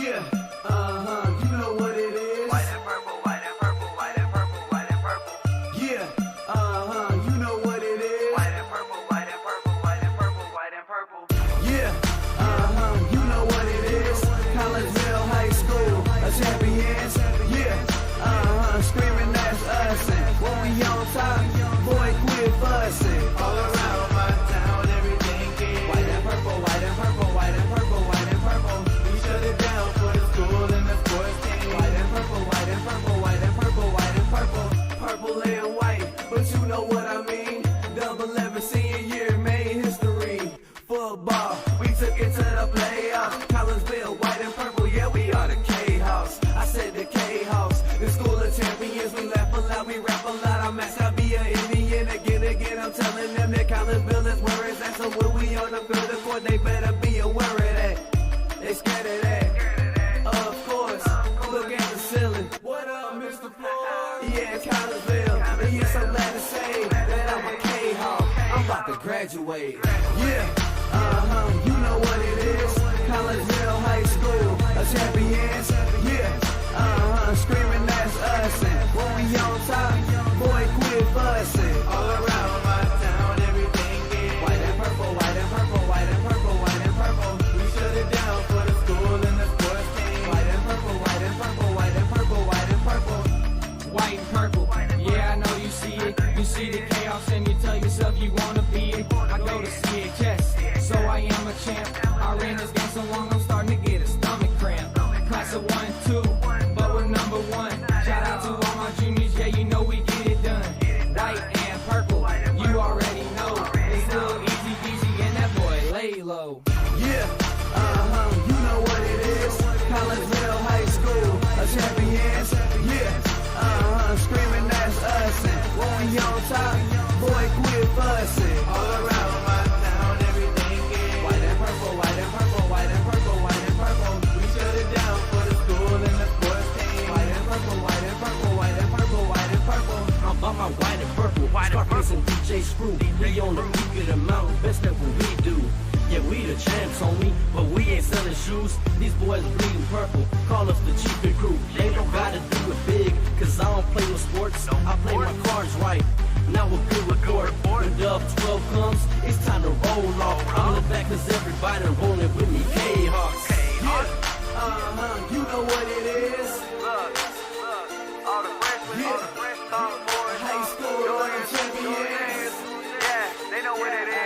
Yeah, you know what it is. White and purple, white and purple, white and purple, white and purple. Yeah, you know what it is. White and purple, white and purple, white and purple, white and purple. Yeah, you know what it is. Collegeville High School, a champions. Yeah, screaming that's us. And when we on top, boy, quit fussing. All around my town, everything is white and purple, white and purple, white and purple, white and purple. We shut it down for the school and the sports team. White and purple, white and purple, white and purple, white and purple. Purple and white, but you know what I mean. Double 11 senior year made history. Football, we took it to the playoffs. Collegeville, white and purple, yeah, we are the K-House. I said the K-House, the school of champions. We laugh a lot, we rap a lot. I'm asked to be an Indian again. I'm telling them that Collegeville is where it's at. So when we on the field of court, they better be aware of that. They scared of that. Of course, look at the ceiling. What up, Mr. Floyd? Yeah, it's Collegeville. And yes, I'm glad to say that I'm a K-Hawk. I'm about to graduate. Yeah, you know what it is. Collegeville High School, a champions. Yeah, screaming that's us. And when we on top, boy, quit fussing. All around my town, everything is white and purple, white and purple, white and purple, white and purple. We shut it down for the school and the sports team. White and purple, white and purple, white and purple, white and purple. White and purple, yeah, I know you see it. You see the chaos and you tell yourself you wanna be it. I go to CHS, so I am a champ. I ran this game so long, I'm starting to get a stomach cramp. Class of 1, 2, but we're number 1. Shout out to all my juniors, yeah, you know we get it done. White and purple, you already know. It's little easy peasy and that boy lay low. Yeah, you know what it is. Collegeville High School, a champions. Yeah, screaming that's us. And when we on top, boy, quit fussing. All around my town, everything is white and purple, white and purple, white and purple, white and purple. We shut it down for the school and the sports team. White and purple, white and purple, white and purple, white and purple. I'm about my white and purple. Scarface and DJ Screw. We on the peak of the mountain. Best at what we do. Yeah, we the champs, homie, but we ain't selling shoes. These boys bleeding purple. Call us the chiefin' crew. They don't gotta do it big, cause I don't play with sports. I play my cards right. Now a good report. When Dub 12 comes, it's time to roll off. I'm in the back cause everybody rolling with me. K-Hawks. Yeah, you know what it is. Look, all the freshmen, all the fresh sophomores, High school, champions. yeah, they know what it is.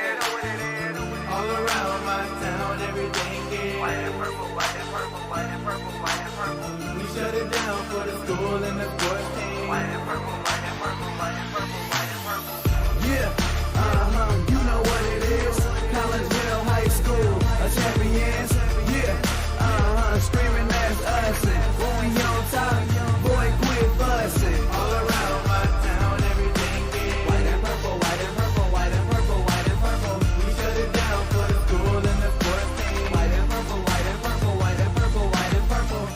All around my town, everything is White and purple, white and purple, white and purple, white and purple. we shut it down for the school and the sports team. White and purple, white and purple, white and purple, white and purple. Yeah, you know what it is. Collegeville High School, a champions. Yeah, screaming that's us. And when we on top, boy, quit fussing. All around my town, everything is white and purple, white and purple, white and purple, white and purple. We shut it down for the school and the sports team. White and purple, white and purple, white and purple, white and purple.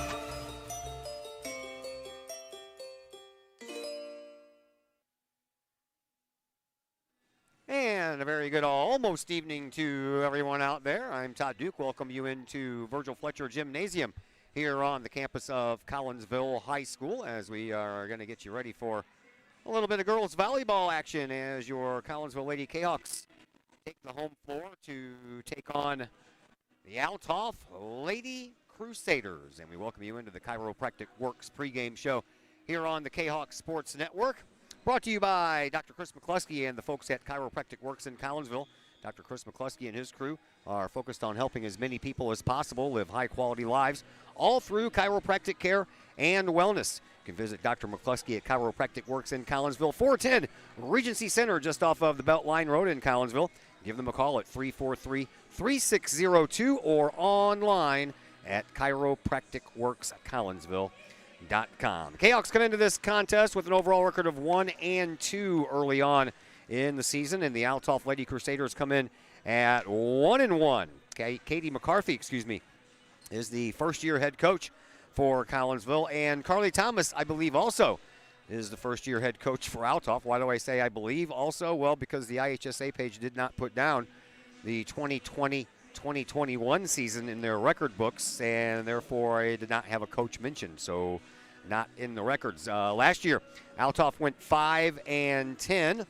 And a very good almost evening to everyone out there. I'm Todd Duke. Welcome you into Virgil Fletcher Gymnasium here on the campus of Collegeville High School as we are going to get you ready for a little bit of girls volleyball action as your Collegeville Lady K-Hawks take the home floor to take on the Althoff Lady Crusaders. And we welcome you into the Chiropractic Works pregame show here on the K-Hawk Sports Network. Brought to you by Dr. Chris McCluskey and the folks at Chiropractic Works in Collegeville. Dr. Chris McCluskey and his crew are focused on helping as many people as possible live high-quality lives, all through chiropractic care and wellness. You can visit Dr. McCluskey at Chiropractic Works in Collegeville, 410 Regency Center, just off of the Beltline Road in Collegeville. Give them a call at 343-3602 or online at chiropracticworkscollegeville.com. K-Hawks come into this contest with an overall record of 1-2 early on in the season, and the Althoff Lady Crusaders come in at 1-1. Okay, Katie McCarthy, is the first-year head coach for Collegeville, and Carly Thomas, I believe, also is the first-year head coach for Althoff. Why do I say I believe also? Well, because the IHSA page did not put down the 2020 2021 season in their record books, and therefore I did not have a coach mentioned, so not in the records. Last year, Althoff went 5-10.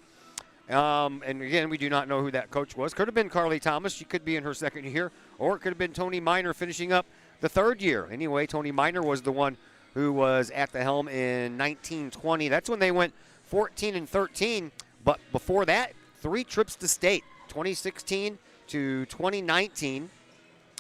And again, we do not know who that coach was. Could have been Carly Thomas. She could be in her second year, or it could have been Tony Miner finishing up the third year. Anyway, Tony Miner was the one who was at the helm in 1920. That's when they went 14-13. But before that, 3 trips to state, 2016 to 2019,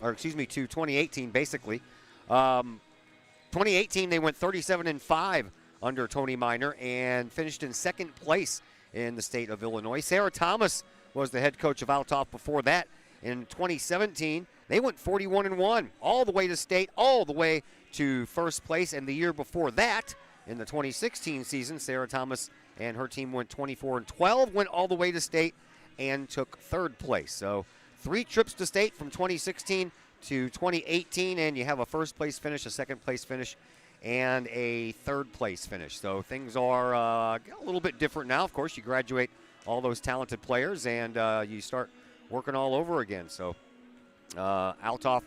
or excuse me, to 2018, basically. 2018, they went 37-5 under Tony Miner and finished in second place in the state of Illinois. Sarah Thomas was the head coach of Althoff before that. In 2017, they went 41-1, all the way to state, all the way to first place. And the year before that, in the 2016 season, Sarah Thomas and her team went 24-12, went all the way to state, and took third place. So 3 trips to state from 2016 to 2018, and you have a first place finish, a second place finish, and a third place finish. So things are a little bit different now. Of course, you graduate all those talented players, and you start working all over again. So Althoff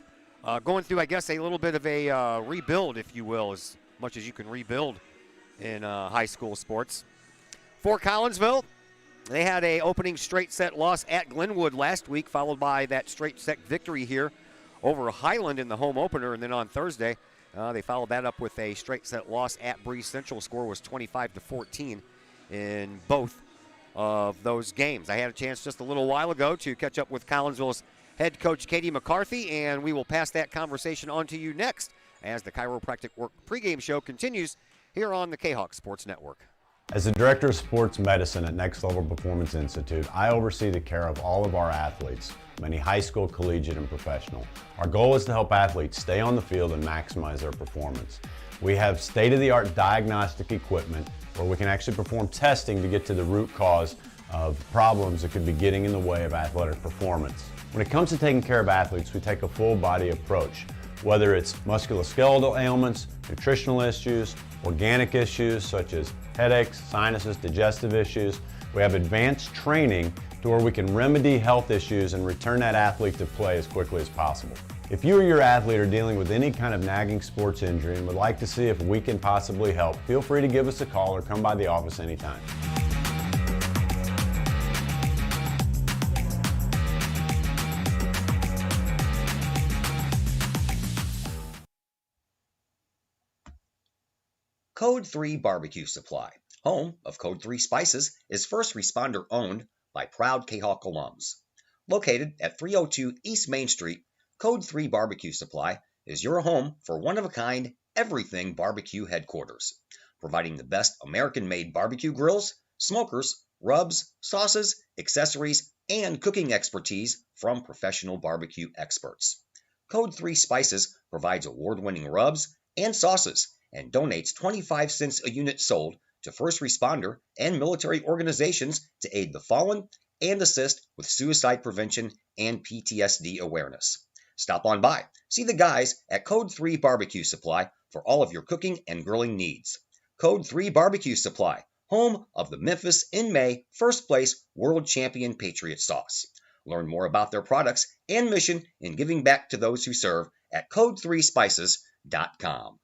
going through, I guess, a little bit of a rebuild, if you will, as much as you can rebuild in high school sports. For Collinsville, they had a opening straight set loss at Glenwood last week, followed by that straight set victory here over Highland in the home opener. And then on Thursday, they followed that up with a straight set loss at Breeze Central. Score was 25-14 in both of those games. I had a chance just a little while ago to catch up with Collinsville's head coach Katie McCarthy, and we will pass that conversation on to you next as the Chiropractic Work pregame show continues here on the Kahok Sports Network. As the Director of Sports Medicine at Next Level Performance Institute, I oversee the care of all of our athletes, many high school, collegiate, and professional. Our goal is to help athletes stay on the field and maximize their performance. We have state-of-the-art diagnostic equipment where we can actually perform testing to get to the root cause of problems that could be getting in the way of athletic performance. When it comes to taking care of athletes, we take a full-body approach, whether it's musculoskeletal ailments, nutritional issues, organic issues such as headaches, sinuses, digestive issues. We have advanced training to where we can remedy health issues and return that athlete to play as quickly as possible. If you or your athlete are dealing with any kind of nagging sports injury and would like to see if we can possibly help, feel free to give us a call or come by the office anytime. Code 3 Barbecue Supply, home of Code 3 Spices, is first responder owned by proud Kahok alums. Located at 302 East Main Street, Code 3 Barbecue Supply is your home for one-of-a-kind everything barbecue headquarters, providing the best American-made barbecue grills, smokers, rubs, sauces, accessories, and cooking expertise from professional barbecue experts. Code 3 Spices provides award-winning rubs and sauces and donates 25 cents a unit sold to first responder and military organizations to aid the fallen and assist with suicide prevention and PTSD awareness. Stop on by. See the guys at Code 3 Barbecue Supply for all of your cooking and grilling needs. Code 3 Barbecue Supply, home of the Memphis in May first place world champion Patriot sauce. Learn more about their products and mission in giving back to those who serve at code3spices.com.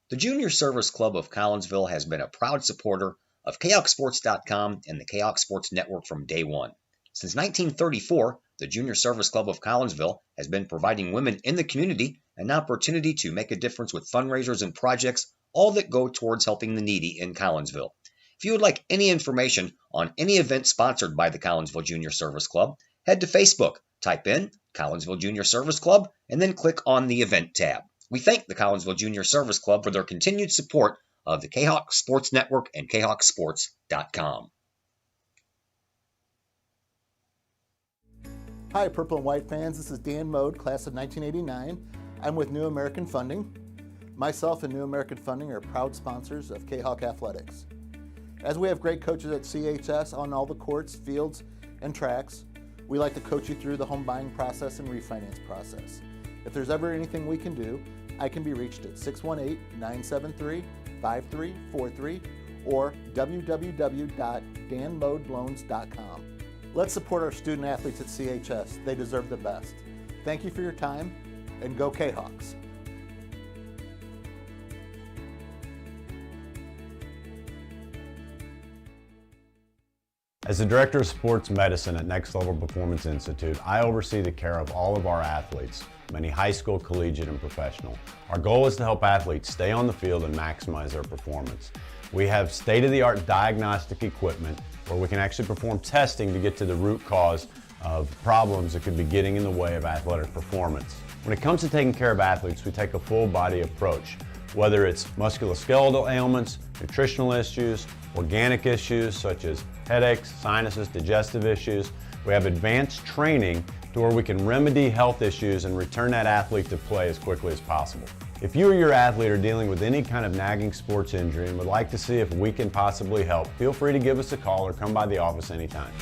The Junior Service Club of Collinsville has been a proud supporter of KahokSports.com and the Kahok Sports Network from day one. Since 1934, the Junior Service Club of Collinsville has been providing women in the community an opportunity to make a difference with fundraisers and projects, all that go towards helping the needy in Collinsville. If you would like any information on any event sponsored by the Collinsville Junior Service Club, head to Facebook, type in Collinsville Junior Service Club, and then click on the Event tab. We thank the Collinsville Junior Service Club for their continued support of the Kahok Sports Network and KahokSports.com. Hi, Purple and White fans. This is Dan Mode, class of 1989. I'm with New American Funding. Myself and New American Funding are proud sponsors of Kahok Athletics. As we have great coaches at CHS on all the courts, fields, and tracks, we like to coach you through the home buying process and refinance process. If there's ever anything we can do, I can be reached at 618-973-5343 or www.danmodeloans.com. Let's support our student athletes at CHS. They deserve the best. Thank you for your time, and go Kahawks. As the Director of Sports Medicine at Next Level Performance Institute, I oversee the care of all of our athletes, many high school, collegiate, and professional. Our goal is to help athletes stay on the field and maximize their performance. We have state-of-the-art diagnostic equipment where we can actually perform testing to get to the root cause of problems that could be getting in the way of athletic performance. When it comes to taking care of athletes, we take a full-body approach, whether it's musculoskeletal ailments, nutritional issues, organic issues such as headaches, sinuses, digestive issues. We have advanced training to where we can remedy health issues and return that athlete to play as quickly as possible. If you or your athlete are dealing with any kind of nagging sports injury and would like to see if we can possibly help, feel free to give us a call or come by the office anytime.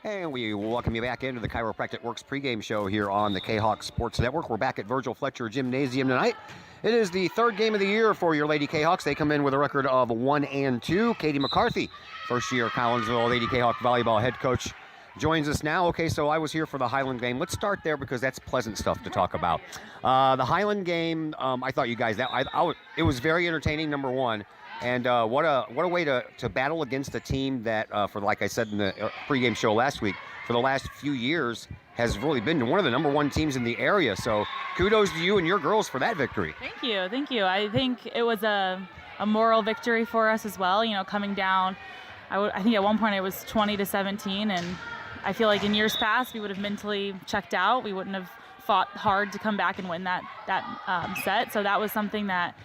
And we welcome you back into the Chiropractic Works pregame show here on the Kahok Sports Network. We're back at Virgil Fletcher Gymnasium tonight. It is the third game of the year for your Lady Kahawks. They come in with a record of 1-2. Katie McCarthy, first-year Collinsville Lady Kahawk volleyball head coach, joins us now. Okay, so I was here for the Highland game. Let's start there because that's pleasant stuff to talk about. The Highland game, I thought you guys, it was very entertaining, number one. And what a way to battle against a team that, for like I said in the pregame show last week, for the last few years has really been one of the number one teams in the area. So kudos to you and your girls for that victory. Thank you, thank you. I think it was a moral victory for us as well. You know, coming down, I think at one point it was 20-17, and I feel like in years past we would have mentally checked out. We wouldn't have fought hard to come back and win that set. So that was something that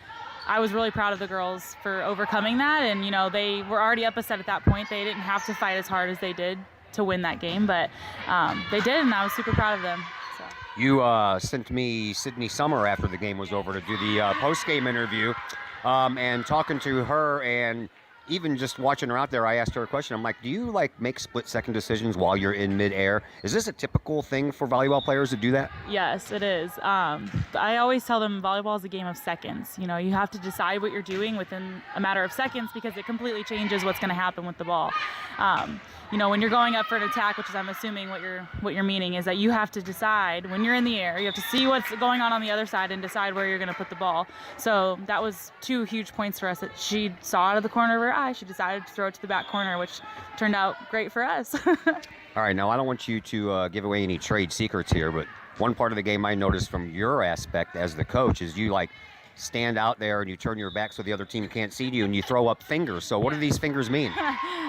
I was really proud of the girls for overcoming that. And, you know, they were already up a set at that point. They didn't have to fight as hard as they did to win that game, but they did, and I was super proud of them. So. You sent me Sydney Summer after the game was over to do the post-game interview, and talking to her and even just watching her out there, I asked her a question. I'm like, do you make split-second decisions while you're in midair? Is this a typical thing for volleyball players to do that? Yes, it is. I always tell them volleyball is a game of seconds. You know, you have to decide what you're doing within a matter of seconds because it completely changes what's going to happen with the ball. You know, when you're going up for an attack, which is I'm assuming what you're meaning, is that you have to decide when you're in the air, you have to see what's going on the other side and decide where you're going to put the ball. So that was two huge points for us that she saw out of the corner of her eye. She decided to throw it to the back corner, which turned out great for us. All right, now I don't want you to give away any trade secrets here, but one part of the game I noticed from your aspect as the coach is you stand out there and you turn your back so the other team can't see you and you throw up fingers. So what do these fingers mean?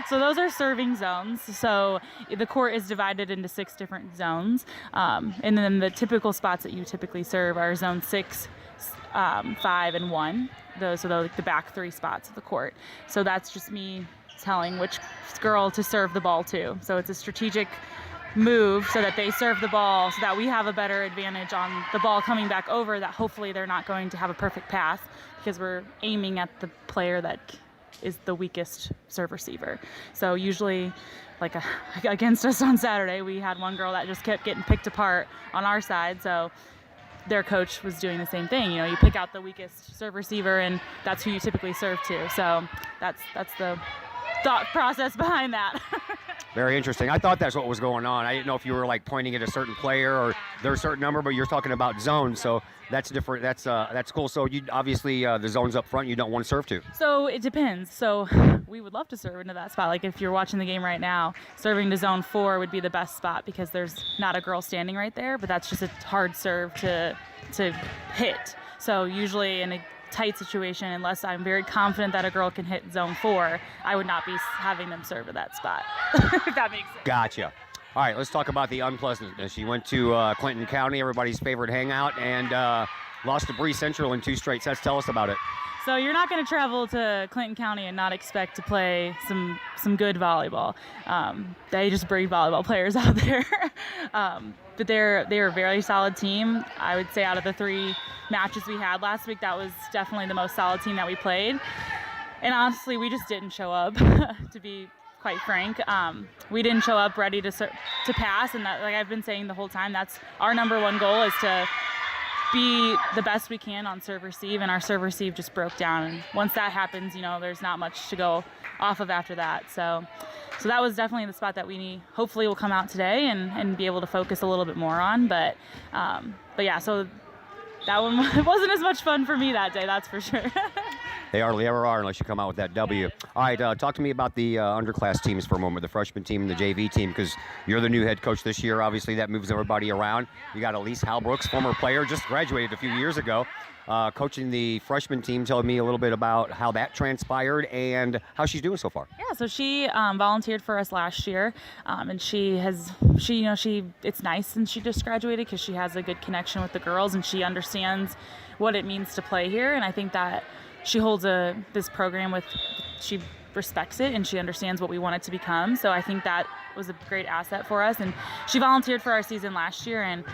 So those are serving zones. So the court is divided into 6 different zones. And then the typical spots that you typically serve are zone 6, 5, and 1. Those are the back 3 spots of the court. So that's just me telling which girl to serve the ball to. So it's a strategic move so that they serve the ball so that we have a better advantage on the ball coming back over, that hopefully they're not going to have a perfect pass because we're aiming at the player that is the weakest serve receiver. So usually against us on Saturday, we had one girl that just kept getting picked apart on our side. So their coach was doing the same thing. You know, you pick out the weakest serve receiver and that's who you typically serve to. So that's the thought process behind that. Very interesting. I thought that's what was going on. I didn't know if you were pointing at a certain player or there's a certain number, but you're talking about zones, so that's different. That's cool. So you obviously the zones up front you don't want to serve to. So it depends. So we would love to serve into that spot. Like if you're watching the game right now, serving to zone 4 would be the best spot because there's not a girl standing right there, but that's just a hard serve to hit. So usually in a tight situation, unless I'm very confident that a girl can hit zone 4, I would not be having them serve at that spot. If that makes sense. Gotcha. All right, let's talk about the unpleasantness. You went to Clinton County, everybody's favorite hangout, and lost to Bree Central in 2 straight sets. Tell us about it. So you're not going to travel to Clinton County and not expect to play some good volleyball. They just breed volleyball players out there. But they're a very solid team. I would say out of the 3 matches we had last week, that was definitely the most solid team that we played. And honestly, we just didn't show up, to be quite frank. We didn't show up ready to pass, and that, like I've been saying the whole time, that's our number one goal, is to be the best we can on serve receive, and our serve receive just broke down. And once that happens, there's not much to go off of after that. So that was definitely the spot that we hopefully will come out today and be able to focus a little bit more on. But yeah, so that one wasn't as much fun for me that day, that's for sure. They hardly ever are unless you come out with that W. All right, talk to me about the underclass teams for a moment, the freshman team and the JV team, because you're the new head coach this year. Obviously, that moves everybody around. You got Elise Halbrooks, former player, just graduated a few years ago, coaching the freshman team. Tell me a little bit about how that transpired and how she's doing so far. Yeah, so she volunteered for us last year, and it's nice since she just graduated because she has a good connection with the girls and she understands what it means to play here. And I think that she holds this program she respects it and she understands what we want it to become. So I think that was a great asset for us. And she volunteered for our season last year. And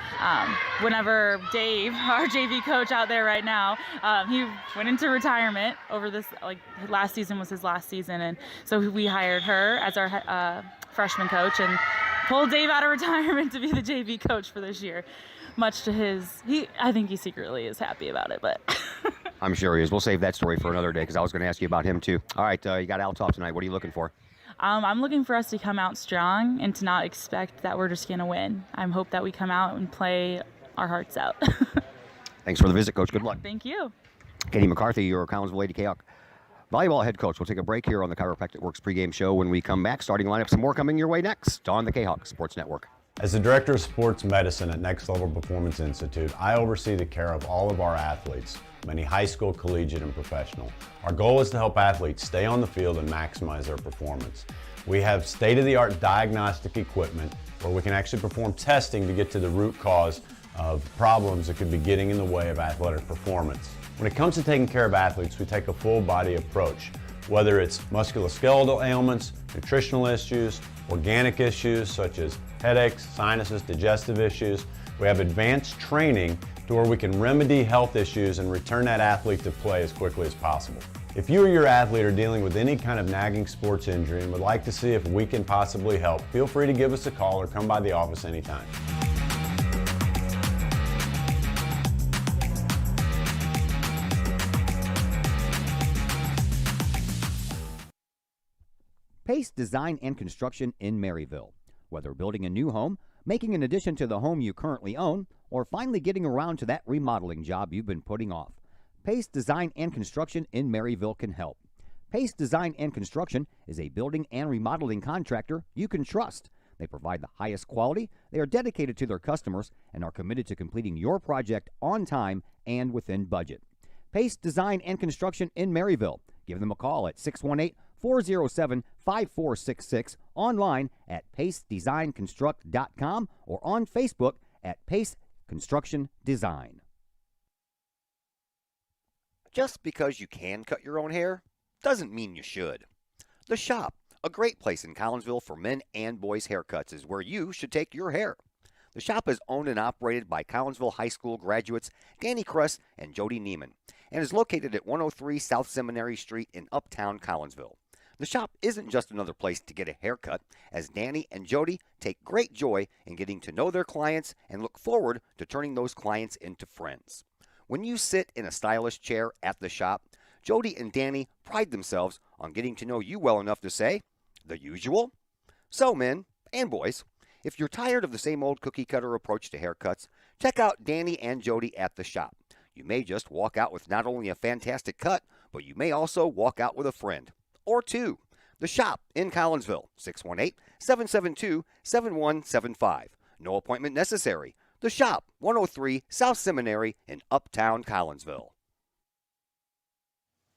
whenever Dave, our JV coach out there right now, he went into retirement over this, last season was his last season. And so we hired her as our freshman coach and pulled Dave out of retirement to be the JV coach for this year. Much to I think he secretly is happy about it, but. I'm sure he is. We'll save that story for another day because I was going to ask you about him too. All right, you got Althoff tonight. What are you looking for? I'm looking for us to come out strong and to not expect that we're just going to win. I hope that we come out and play our hearts out. Thanks for the visit, Coach. Good luck. Thank you. Katie McCarthy, your Collinsville Lady Kahok volleyball head coach. We'll take a break here on the Chiropractic Works pregame show. When we come back, starting lineup, some more coming your way next on the Kahok Sports Network. As the Director of Sports Medicine at Next Level Performance Institute, I oversee the care of all of our athletes, many high school, collegiate, and professional. Our goal is to help athletes stay on the field and maximize their performance. We have state-of-the-art diagnostic equipment where we can actually perform testing to get to the root cause of problems that could be getting in the way of athletic performance. When it comes to taking care of athletes, we take a full-body approach, whether it's musculoskeletal ailments, nutritional issues, organic issues such as headaches, sinuses, digestive issues. We have advanced training to where we can remedy health issues and return that athlete to play as quickly as possible. If you or your athlete are dealing with any kind of nagging sports injury and would like to see if we can possibly help, feel free to give us a call or come by the office anytime. Pace Design and Construction in Maryville. Whether building a new home, making an addition to the home you currently own, or finally getting around to that remodeling job you've been putting off, Pace Design and Construction in Maryville can help. Pace Design and Construction is a building and remodeling contractor you can trust. They provide the highest quality, they are dedicated to their customers, and are committed to completing your project on time and within budget. Pace Design and Construction in Maryville. Give them a call at 618-407-5466, online at pacedesignconstruct.com, or on Facebook at Pace Construction Design. Just because you can cut your own hair doesn't mean you should. The Shop, a great place in Collinsville for men and boys haircuts, is where you should take your hair. The Shop is owned and operated by Collinsville High School graduates Danny Kress and Jody Neiman, and is located at 103 South Seminary Street in Uptown Collinsville. The Shop isn't just another place to get a haircut, as Danny and Jody take great joy in getting to know their clients and look forward to turning those clients into friends. When you sit in a stylish chair at the Shop, Jody and Danny pride themselves on getting to know you well enough to say, "The usual?" So, men and boys, if you're tired of the same old cookie-cutter approach to haircuts, check out Danny and Jody at the Shop. You may just walk out with not only a fantastic cut, but you may also walk out with a friend or two. The Shop in Collinsville, 618-772-7175. No appointment necessary. The Shop, 103 South Seminary in Uptown Collinsville.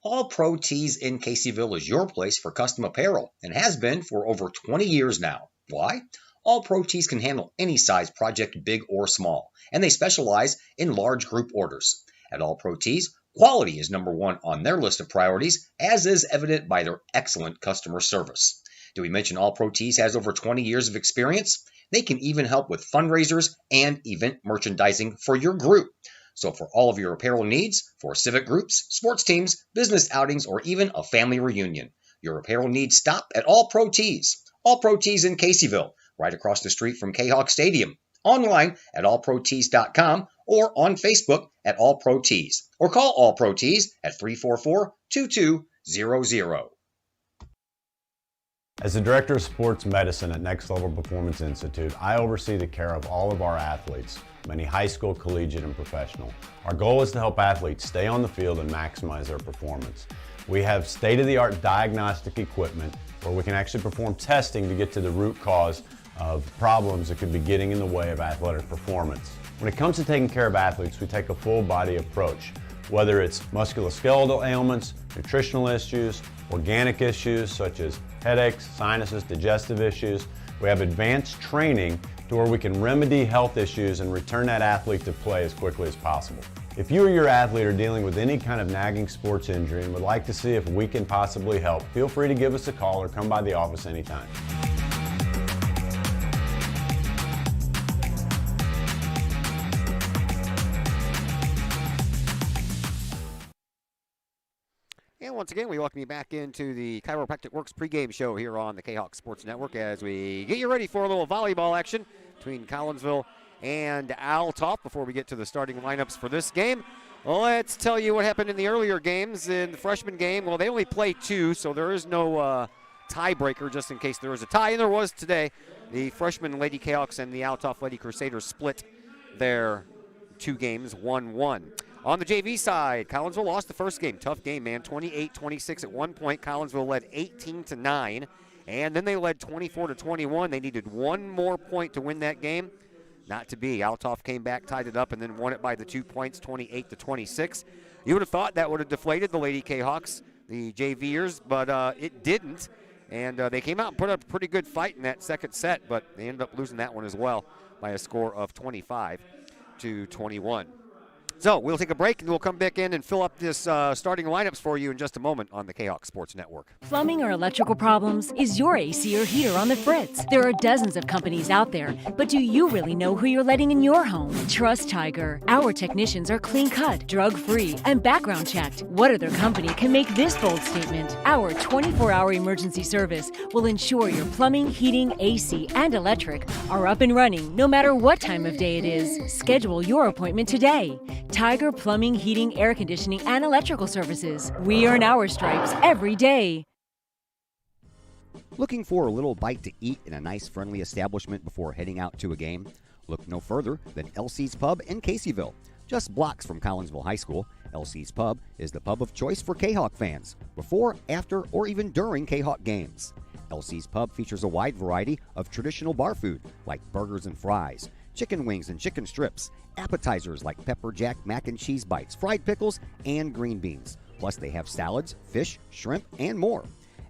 All Pro Tees in Caseyville is your place for custom apparel and has been for over 20 years now. Why? All Pro Tees can handle any size project, big or small, and they specialize in large group orders. At All Pro Tees, quality is number one on their list of priorities, as is evident by their excellent customer service. Did we mention All Pro Tees has over 20 years of experience? They can even help with fundraisers and event merchandising for your group. So for all of your apparel needs, for civic groups, sports teams, business outings, or even a family reunion, Your apparel needs stop at All Pro Tees. All Pro Tees in Caseyville, right across the street from Kahok Stadium. Online at allprotees.com or on Facebook at All Pro Tees. Or call All Pro Tees at 344-2200. As the Director of Sports Medicine at Next Level Performance Institute, I oversee the care of all of our athletes, many high school, collegiate, and professional. Our goal is to help athletes stay on the field and maximize their performance. We have state-of-the-art diagnostic equipment where we can actually perform testing to get to the root cause of problems that could be getting in the way of athletic performance. When it comes to taking care of athletes, we take a full-body approach, whether it's musculoskeletal ailments, nutritional issues, organic issues such as headaches, sinuses, digestive issues. We have advanced training to where we can remedy health issues and return that athlete to play as quickly as possible. If you or your athlete are dealing with any kind of nagging sports injury and would like to see if we can possibly help, feel free to give us a call or come by the office anytime. And once again, we welcome you back into the Chiropractic Works pregame show here on the Kahok Sports Network as we get you ready for a little volleyball action between Collinsville and Althoff. Before we get to the starting lineups for this game, let's tell you what happened in the earlier games. In the freshman game, well, they only play two, so there is no tiebreaker just in case there is a tie, and there was today. The freshman Lady Cahoks and the Althoff Lady Crusaders split their two games 1-1. On the JV side, Collinsville lost the first game. Tough game, man. 28-26 at one point. Collinsville led 18-9, and then they led 24-21. They needed one more point to win that game. Not to be. Althoff came back, tied it up, and then won it by the 2 points, 28-26. You would have thought that would have deflated the Lady Cahawks, the JVers, but it didn't. And they came out and put up a pretty good fight in that second set, but they ended up losing that one as well by a score of 25-21. So we'll take a break, and we'll come back in and fill up this starting lineups for you in just a moment on the Kahok Sports Network. Plumbing or electrical problems? Is your AC or heater on the fritz? There are dozens of companies out there, but do you really know who you're letting in your home? Trust Tiger. Our technicians are clean-cut, drug-free, and background-checked. What other company can make this bold statement? Our 24-hour emergency service will ensure your plumbing, heating, AC, and electric are up and running no matter what time of day it is. Schedule your appointment today. Tiger Plumbing, Heating, Air Conditioning, and Electrical Services. We earn our stripes every day. Looking for a little bite to eat in a nice, friendly establishment before heading out to a game? Look no further than LC's Pub in Caseyville. Just blocks from Collinsville High School, LC's Pub is the pub of choice for Kahawk fans, before, after, or even during Kahawk games. LC's Pub features a wide variety of traditional bar food like burgers and fries, chicken wings and chicken strips, appetizers like pepper jack mac and cheese bites, fried pickles, and green beans. Plus they have salads, fish, shrimp, and more.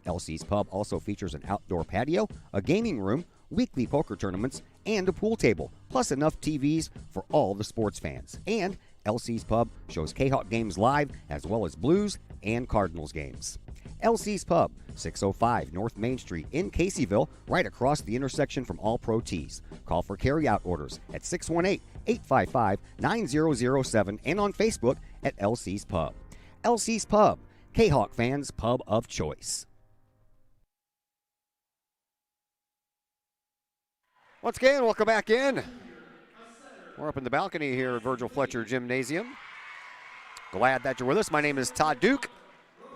LC's Pub also features an outdoor patio, a gaming room, weekly poker tournaments, and a pool table, plus enough TVs for all the sports fans. And LC's Pub shows Kahawk games live as well as Blues and Cardinals games. LC's Pub, 605 North Main Street in Caseyville, right across the intersection from All Pro Tees. Call for carryout orders at 618-855-9007 and on Facebook at LC's Pub. LC's Pub, Kahawk fans' pub of choice. Once again, welcome back in. We're up in the balcony here at Virgil Fletcher Gymnasium. Glad that you're with us. My name is Todd Duke.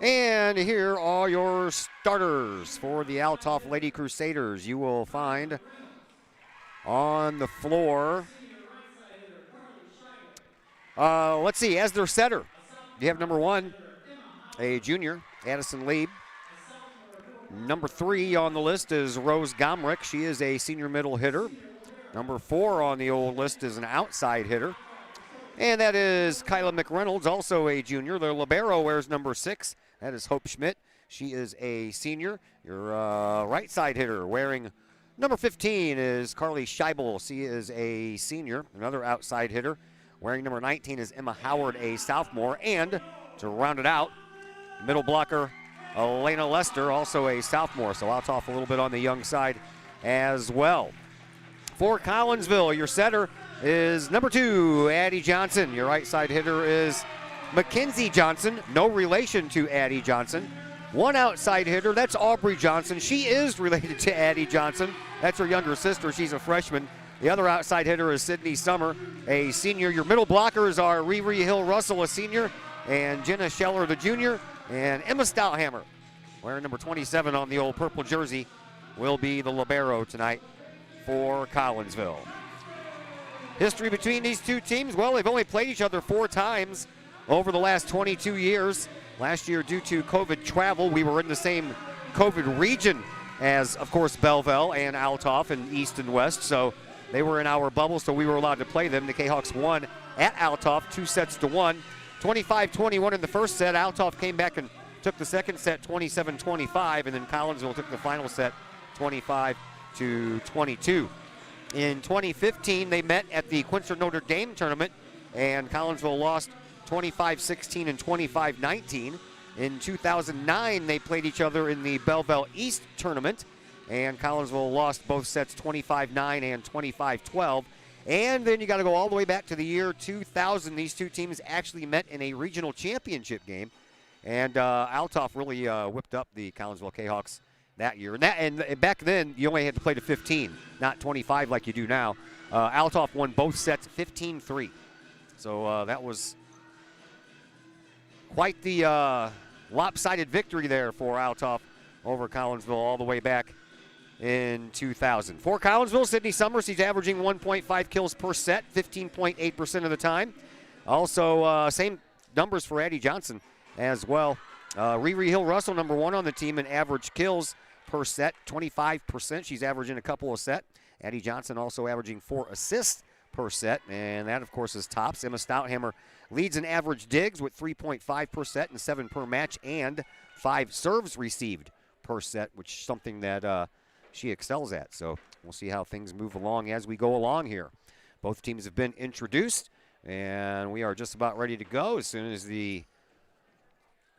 And here are your starters for the Althoff Lady Crusaders. You will find on the floor, let's see, as their setter, you have number 1, a junior, Addison Lieb. Number 3 on the list is Rose Gomrick. She is a senior middle hitter. Number 4 on the old list is an outside hitter. And that is Kyla McReynolds, also a junior. Their libero wears number 6. That is Hope Schmidt. She is a senior. Your right side hitter wearing number 15 is Carly Scheibel. She is a senior. Another outside hitter wearing number 19 is Emma Howard, a sophomore. And to round it out, middle blocker Elena Lester, also a sophomore. So Althoff a little bit on the young side as well. For Collinsville, your setter is number 2, Addie Johnson. Your right side hitter is Mackenzie Johnson, no relation to Addie Johnson. One outside hitter, that's Aubrey Johnson. She is related to Addie Johnson. That's her younger sister. She's a freshman. The other outside hitter is Sydney Summer, a senior. Your middle blockers are Riri Hill-Russell, a senior, and Jenna Scheller, the junior, and Emma Stouthammer, wearing number 27 on the old purple jersey, will be the libero tonight for Collinsville. History between these two teams, well, they've only played each other 4 times over the last 22 years. Last year, due to COVID travel, we were in the same COVID region as, of course, Belleville and Althoff and East and West, so they were in our bubble, so we were allowed to play them. The Kahawks won at Althoff 2-1. 25-21 in the first set. Althoff came back and took the second set 27-25, and then Collinsville took the final set 25-22. In 2015, they met at the Quincer Notre Dame tournament, and Collinsville lost 25-16 and 25-19. In 2009, they played each other in the Belleville East tournament, and Collinsville lost both sets 25-9 and 25-12. And then you got to go all the way back to the year 2000. These two teams actually met in a regional championship game, and Althoff really whipped up the Collinsville Kahawks that year. And back then, you only had to play to 15, not 25 like you do now. Althoff won both sets 15-3. So that was quite the lopsided victory there for Althoff over Collinsville all the way back in 2000. For Collinsville, Sydney Summers, he's averaging 1.5 kills per set, 15.8% of the time. Also, same numbers for Addie Johnson as well. Riri Hill-Russell, number 1 on the team in average kills per set, 25%. She's averaging a couple a set. Addie Johnson also averaging 4 assists per set, and that, of course, is tops. Emma Stouthammer leads in average digs with 3.5 per set and 7 per match, and 5 serves received per set, which is something that she excels at. So we'll see how things move along as we go along here. Both teams have been introduced, and we are just about ready to go as soon as the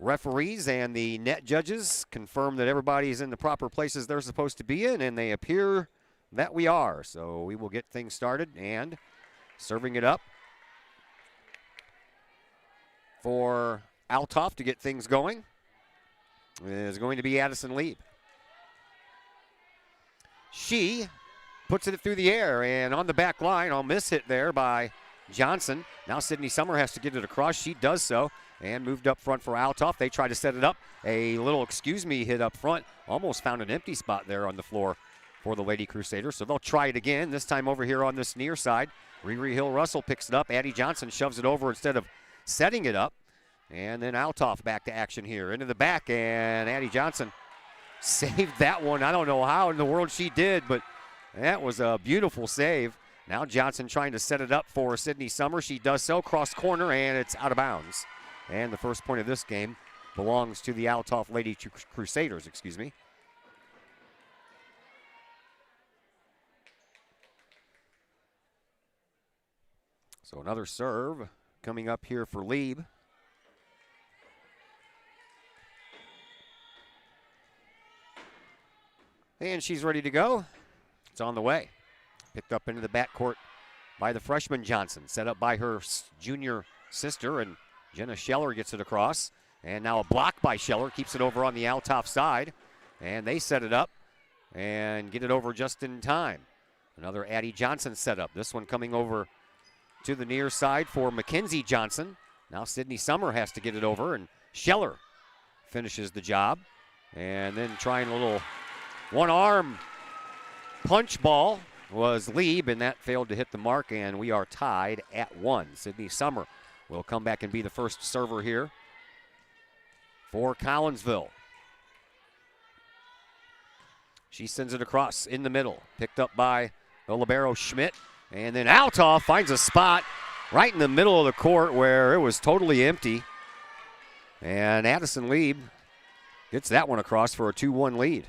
referees and the net judges confirm that everybody is in the proper places they're supposed to be in, and they appear that we are. So we will get things started, and serving it up for Althoff to get things going is going to be Addison Lieb. She puts it through the air, and on the back line, a miss hit there by Johnson. Now Sydney Summer has to get it across. She does so, and moved up front for Althoff. They try to set it up. A little excuse me hit up front. Almost found an empty spot there on the floor for the Lady Crusaders. So they'll try it again, this time over here on this near side. Riri Hill-Russell picks it up. Addie Johnson shoves it over instead of setting it up. And then Althoff back to action here. Into the back, and Addie Johnson saved that one. I don't know how in the world she did, but that was a beautiful save. Now Johnson trying to set it up for Sydney Summer. She does so, cross corner, and it's out of bounds. And the first point of this game belongs to the Althoff Lady Crusaders, excuse me. So another serve coming up here for Lieb. And she's ready to go. It's on the way. Picked up into the backcourt by the freshman Johnson. Set up by her junior sister, and Jenna Scheller gets it across. And now a block by Scheller. Keeps it over on the Althoff side. And they set it up and get it over just in time. Another Addie Johnson setup. This one coming over to the near side for Mackenzie Johnson. Now Sydney Summer has to get it over, and Scheller finishes the job. And then trying a little one-arm punch ball was Lieb, and that failed to hit the mark, and we are tied at 1. Sydney Summer will come back and be the first server here for Collinsville. She sends it across in the middle, picked up by the libero Schmidt, and then Althoff finds a spot right in the middle of the court where it was totally empty, and Addison Lieb gets that one across for a 2-1 lead.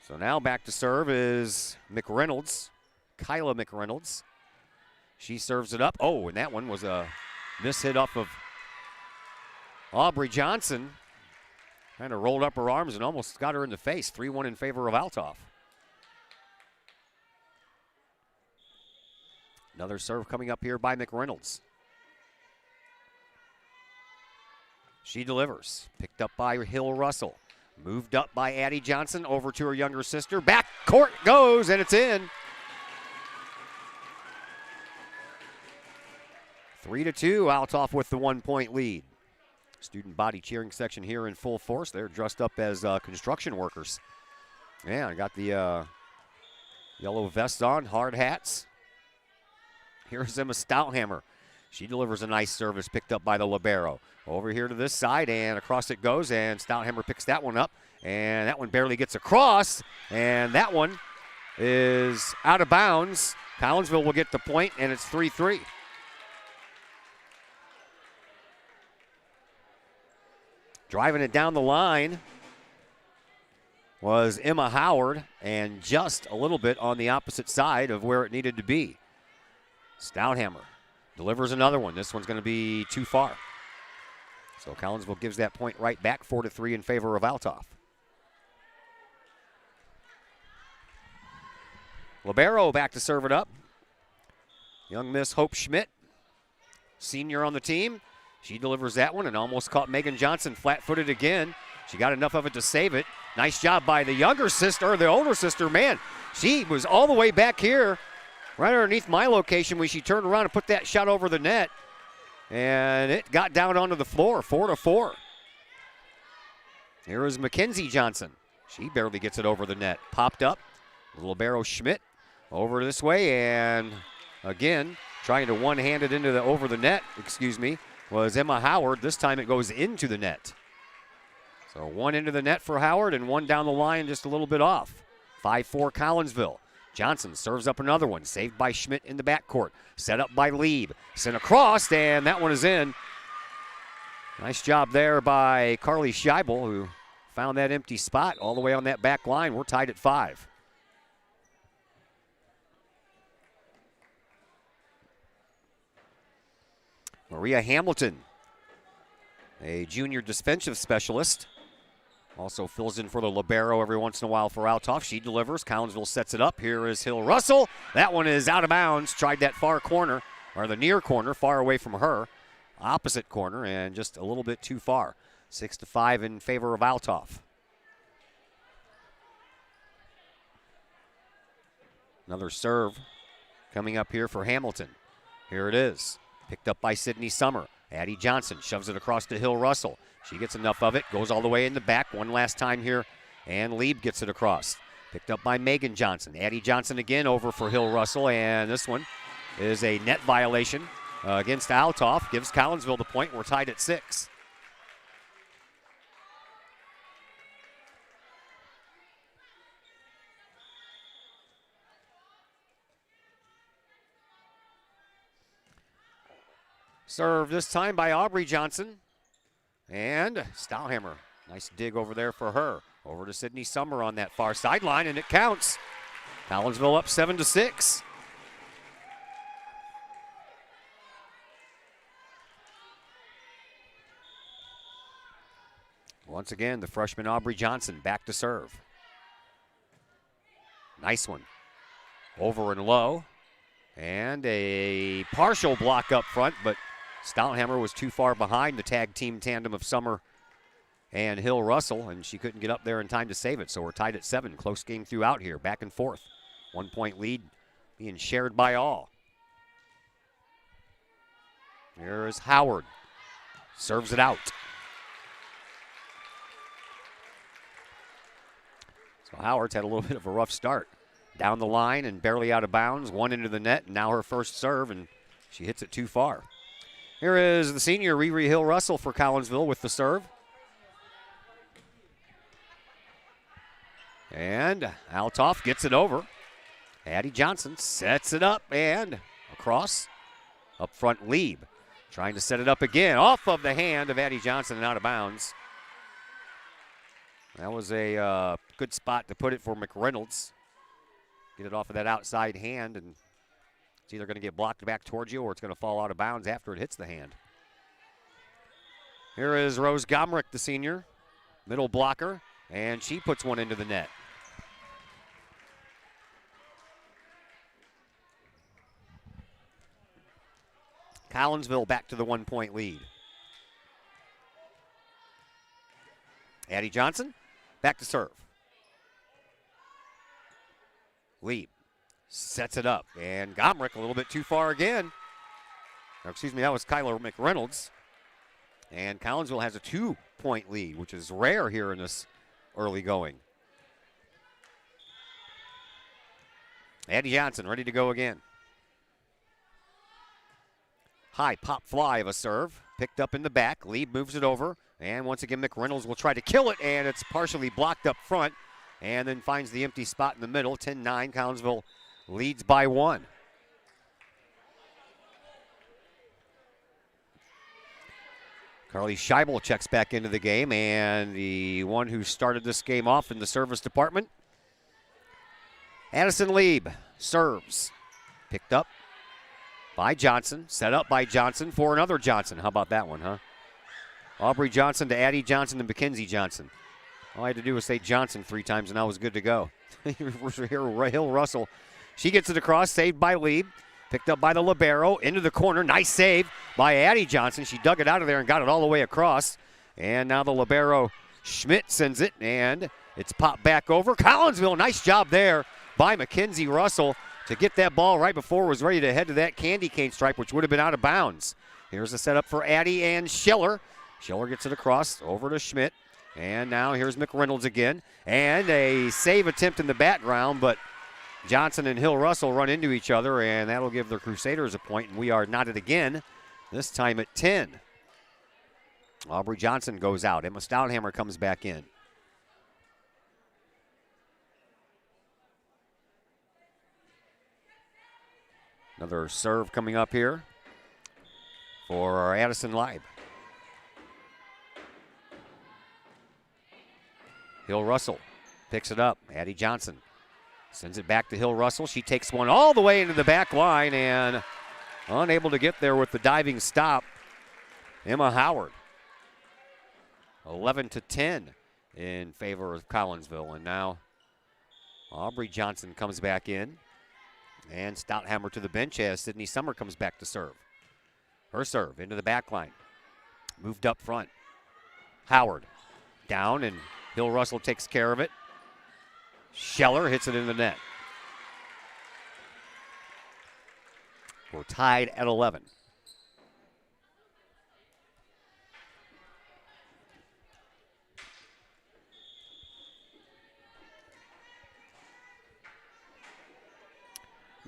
So now back to serve is McReynolds, Kyla McReynolds. She serves it up. Oh, and that one was a miss hit up of Aubrey Johnson. Kind of rolled up her arms and almost got her in the face. 3-1 in favor of Althoff. Another serve coming up here by McReynolds. She delivers. Picked up by Hill Russell. Moved up by Addie Johnson over to her younger sister. Back court goes, and it's in. 3-2, Althoff with the 1-point lead. Student body cheering section here in full force. They're dressed up as construction workers. Yeah, I got the yellow vests on, hard hats. Here's Emma Stouthammer. She delivers a nice service picked up by the libero. Over here to this side, and across it goes, and Stouthammer picks that one up, and that one barely gets across, and that one is out of bounds. Collinsville will get the point, and it's 3-3. Driving it down the line was Emma Howard, and just a little bit on the opposite side of where it needed to be. Stouthammer delivers another one. This one's going to be too far. So Collinsville gives that point right back, 4-3 in favor of Althoff. Libero back to serve it up. Young Miss Hope Schmidt, senior on the team. She delivers that one and almost caught Megan Johnson flat-footed again. She got enough of it to save it. Nice job by the younger sister, or the older sister. Man, she was all the way back here, right underneath my location when she turned around and put that shot over the net. And it got down onto the floor, 4-4. Here is Mackenzie Johnson. She barely gets it over the net. Popped up, libero Schmidt over this way, and again, trying to one-hand it into the over the net, was Emma Howard. This time it goes into the net. So one into the net for Howard and one down the line just a little bit off. 5-4 Collinsville. Johnson serves up another one, saved by Schmidt in the backcourt. Set up by Lieb. Sent across, and that one is in. Nice job there by Carly Scheibel, who found that empty spot all the way on that back line. We're tied at 5. Maria Hamilton, a junior defensive specialist, also fills in for the libero every once in a while for Althoff. She delivers. Collinsville sets it up. Here is Hill Russell. That one is out of bounds. Tried that far corner, or the near corner, far away from her. Opposite corner, and just a little bit too far. 6-5 in favor of Althoff. Another serve coming up here for Hamilton. Here it is. Picked up by Sydney Summer. Addie Johnson shoves it across to Hill Russell. She gets enough of it, goes all the way in the back one last time here, and Lieb gets it across. Picked up by Megan Johnson. Addie Johnson again over for Hill Russell, and this one is a net violation against Althoff. Gives Collinsville the point. We're tied at 6. Serve this time by Aubrey Johnson. And Stouthammer, nice dig over there for her. Over to Sydney Summer on that far sideline, and it counts. Collinsville up 7-6. Once again, the freshman Aubrey Johnson back to serve. Nice one. Over and low. And a partial block up front, but Stouthammer was too far behind the tag team tandem of Summer and Hill Russell, and she couldn't get up there in time to save it. So we're tied at 7. Close game throughout here, back and forth. 1-point lead being shared by all. Here is Howard. Serves it out. So Howard's had a little bit of a rough start. Down the line and barely out of bounds. One into the net, and now her first serve, and she hits it too far. Here is the senior Riri Hill Russell for Collinsville with the serve. And Althoff gets it over. Addie Johnson sets it up and across. Up front, Lieb trying to set it up again. Off of the hand of Addie Johnson and out of bounds. That was a good spot to put it for McReynolds. Get it off of that outside hand, and it's either going to get blocked back towards you or it's going to fall out of bounds after it hits the hand. Here is Rose Gomrick, the senior, middle blocker, and she puts one into the net. Collinsville back to the 1-point lead. Addie Johnson back to serve. Lieb sets it up, and Gomrick a little bit too far again. Or, excuse me, that was Kyler McReynolds. And Collinsville has a 2-point lead, which is rare here in this early going. Addie Johnson ready to go again. High pop fly of a serve, picked up in the back. Lieb moves it over, and once again McReynolds will try to kill it, and it's partially blocked up front, and then finds the empty spot in the middle. 10-9, Collinsville leads by 1. Carly Scheibel checks back into the game, and the one who started this game off in the service department, Addison Lieb, serves. Picked up by Johnson, set up by Johnson for another Johnson. How about that one, huh? Aubrey Johnson to Addie Johnson to Mackenzie Johnson. All I had to do was say Johnson 3 times, and I was good to go. Hill Russell, she gets it across, saved by Lieb. Picked up by the libero, into the corner. Nice save by Addie Johnson. She dug it out of there and got it all the way across. And now the libero, Schmidt, sends it, and it's popped back over. Collinsville, nice job there by Mackenzie Russell to get that ball right before it was ready to head to that candy cane stripe, which would have been out of bounds. Here's a setup for Addie and Schiller. Schiller gets it across over to Schmidt. And now here's McReynolds again. And a save attempt in the background, but Johnson and Hill Russell run into each other, and that'll give the Crusaders a point, and we are knotted again, this time at 10. Aubrey Johnson goes out. Emma Stouthammer comes back in. Another serve coming up here for Addison Lieb. Hill Russell picks it up. Addie Johnson sends it back to Hill Russell. She takes one all the way into the back line and unable to get there with the diving stop. Emma Howard. 11-10 in favor of Collinsville. And now Aubrey Johnson comes back in. And Stouthammer to the bench as Sydney Summer comes back to serve. Her serve into the back line. Moved up front. Howard down, and Hill Russell takes care of it. Scheller hits it in the net. We're tied at 11.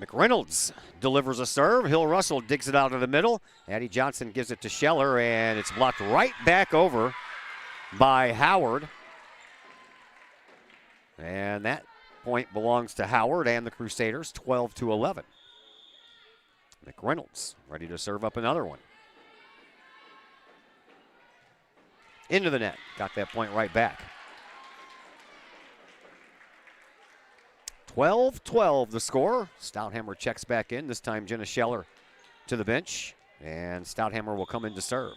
McReynolds delivers a serve. Hill Russell digs it out of the middle. Addie Johnson gives it to Scheller, and it's blocked right back over by Howard. And that point belongs to Howard and the Crusaders, 12-11. McReynolds ready to serve up another one. Into the net. Got that point right back. 12-12 the score. Stouthammer checks back in. This time Jenna Scheller to the bench. And Stouthammer will come in to serve.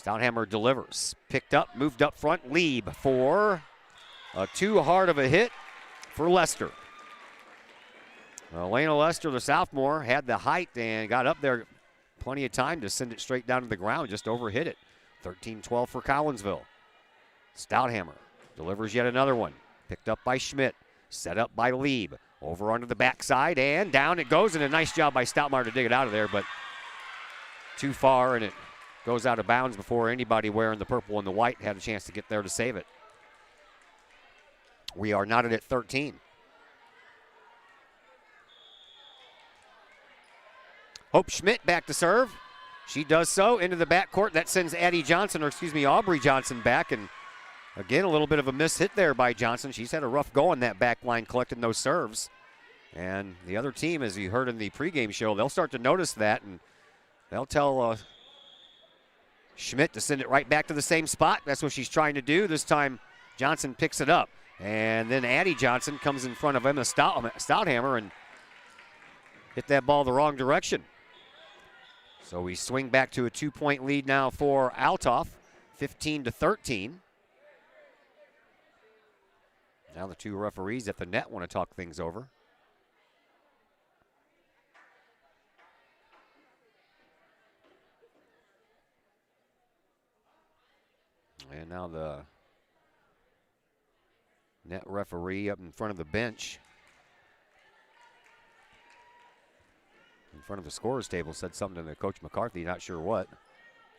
Stouthammer delivers. Picked up, moved up front. Lieb for a too hard of a hit for Lester. Elena Lester, the sophomore, had the height and got up there plenty of time to send it straight down to the ground. Just overhit it. 13-12 for Collinsville. Stouthammer delivers yet another one. Picked up by Schmidt. Set up by Lieb. Over onto the backside and down it goes. And a nice job by Stoutmar to dig it out of there, but too far, and it goes out of bounds before anybody wearing the purple and the white had a chance to get there to save it. We are knotted at 13. Hope Schmidt back to serve. She does so into the backcourt. That sends Aubrey Johnson back. And again, a little bit of a miss hit there by Johnson. She's had a rough go on that back line collecting those serves. And the other team, as you heard in the pregame show, they'll start to notice that, and they'll tell Schmidt to send it right back to the same spot. That's what she's trying to do. This time, Johnson picks it up. And then Addie Johnson comes in front of Emma Stouthammer and hit that ball the wrong direction. So we swing back to a 2-point lead now for Althoff, 15-13. Now the two referees at the net want to talk things over. And now the net referee up in front of the bench, in front of the scorer's table, said something to Coach McCarthy, not sure what.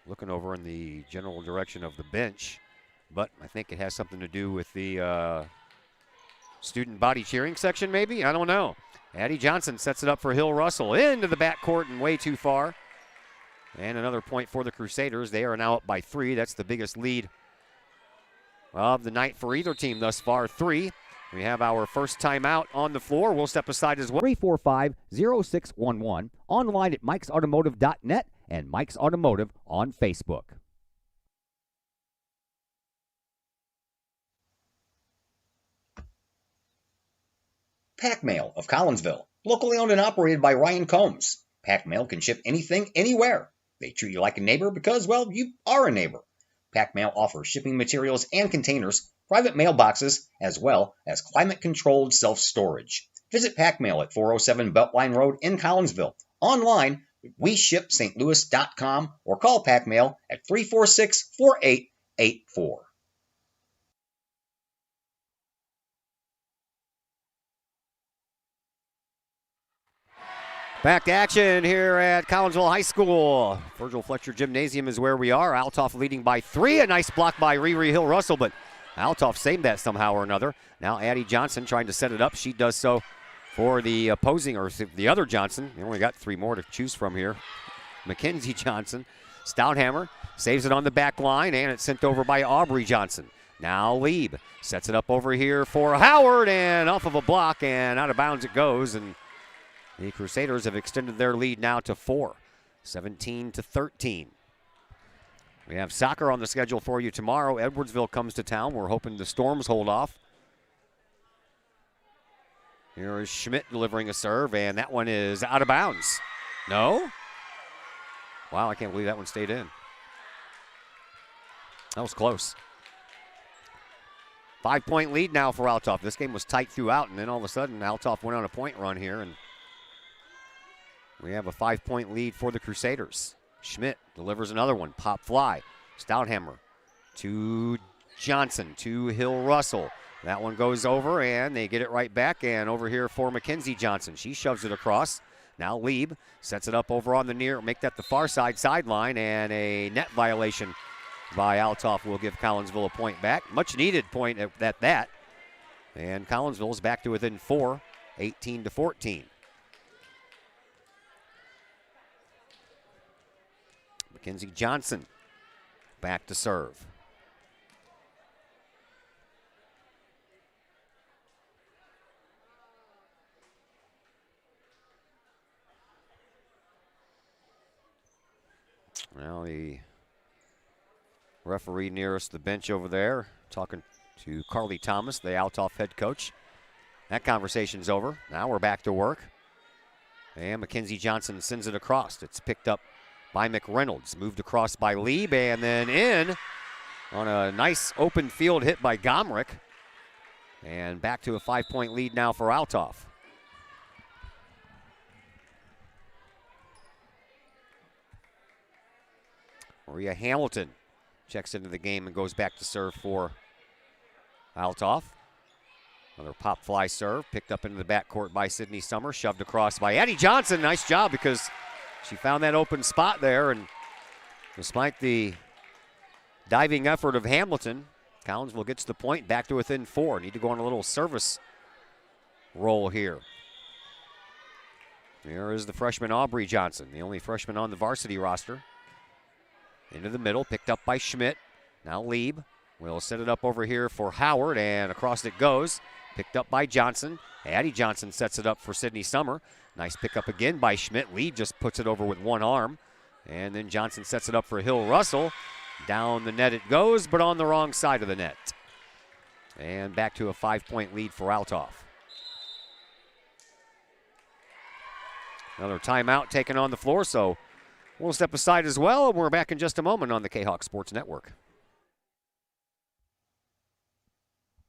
Looking over in the general direction of the bench, but I think it has something to do with the student body cheering section, maybe? I don't know. Addie Johnson sets it up for Hill Russell into the backcourt and way too far. And another point for the Crusaders. They are now up by 3. That's the biggest lead of the night for either team thus far, 3. We have our first timeout on the floor. We'll step aside as well. 345-0611, online at mikesautomotive.net and Mike's Automotive on Facebook. Pack Mail of Collinsville, locally owned and operated by Ryan Combs. Pack Mail can ship anything, anywhere. They treat you like a neighbor because, well, you are a neighbor. Pack Mail offers shipping materials and containers, private mailboxes, as well as climate-controlled self-storage. Visit Pack Mail at 407 Beltline Road in Collinsville. Online, WeShipSt.Louis.com or call Pack Mail at 346-4884. Back to action here at Collinsville High School. Virgil Fletcher Gymnasium is where we are. Althoff leading by 3. A nice block by Riri Hill Russell, but Althoff saved that somehow or another. Now Addie Johnson trying to set it up. She does so for the opposing, or the other Johnson. They only got 3 more to choose from here. Mackenzie Johnson. Stouthammer saves it on the back line, and it's sent over by Aubrey Johnson. Now Lieb sets it up over here for Howard, and off of a block, and out of bounds it goes, and the Crusaders have extended their lead now to 4, 17-13. We have soccer on the schedule for you tomorrow. Edwardsville comes to town. We're hoping the Storms hold off. Here is Schmidt delivering a serve, and that one is out of bounds. No? Wow, I can't believe that one stayed in. That was close. 5-point lead now for Althoff. This game was tight throughout, and then all of a sudden Althoff went on a point run here, and we have a 5-point lead for the Crusaders. Schmidt delivers another one. Pop fly. Stouthammer to Johnson to Hill Russell. That one goes over, and they get it right back. And over here for Mackenzie Johnson. She shoves it across. Now Lieb sets it up over on the near, make that the far side sideline, and a net violation by Althoff will give Collinsville a point back. Much needed point at that. And Collinsville is back to within 4, 18-14. Mackenzie Johnson back to serve. Well, the referee nearest the bench over there talking to Carly Thomas, the Althoff head coach. That conversation's over. Now we're back to work. And Mackenzie Johnson sends it across. It's picked up by McReynolds, moved across by Lieb, and then in on a nice open field hit by Gomrick. And back to a 5-point lead now for Althoff. Maria Hamilton checks into the game and goes back to serve for Althoff. Another pop fly serve, picked up into the backcourt by Sydney Summer, shoved across by Addie Johnson. Nice job because she found that open spot there, and despite the diving effort of Hamilton, Collinsville gets the point, back to within 4. Need to go on a little service roll here. Here is the freshman Aubrey Johnson, the only freshman on the varsity roster. Into the middle, picked up by Schmidt. Now Lieb will set it up over here for Howard, and across it goes. Picked up by Johnson. Addie Johnson sets it up for Sydney Summer. Nice pickup again by Schmidt. Lieb just puts it over with one arm. And then Johnson sets it up for Hill Russell. Down the net it goes, but on the wrong side of the net. And back to a 5-point lead for Althoff. Another timeout taken on the floor, so we'll step aside as well, and we're back in just a moment on the Kahok Sports Network.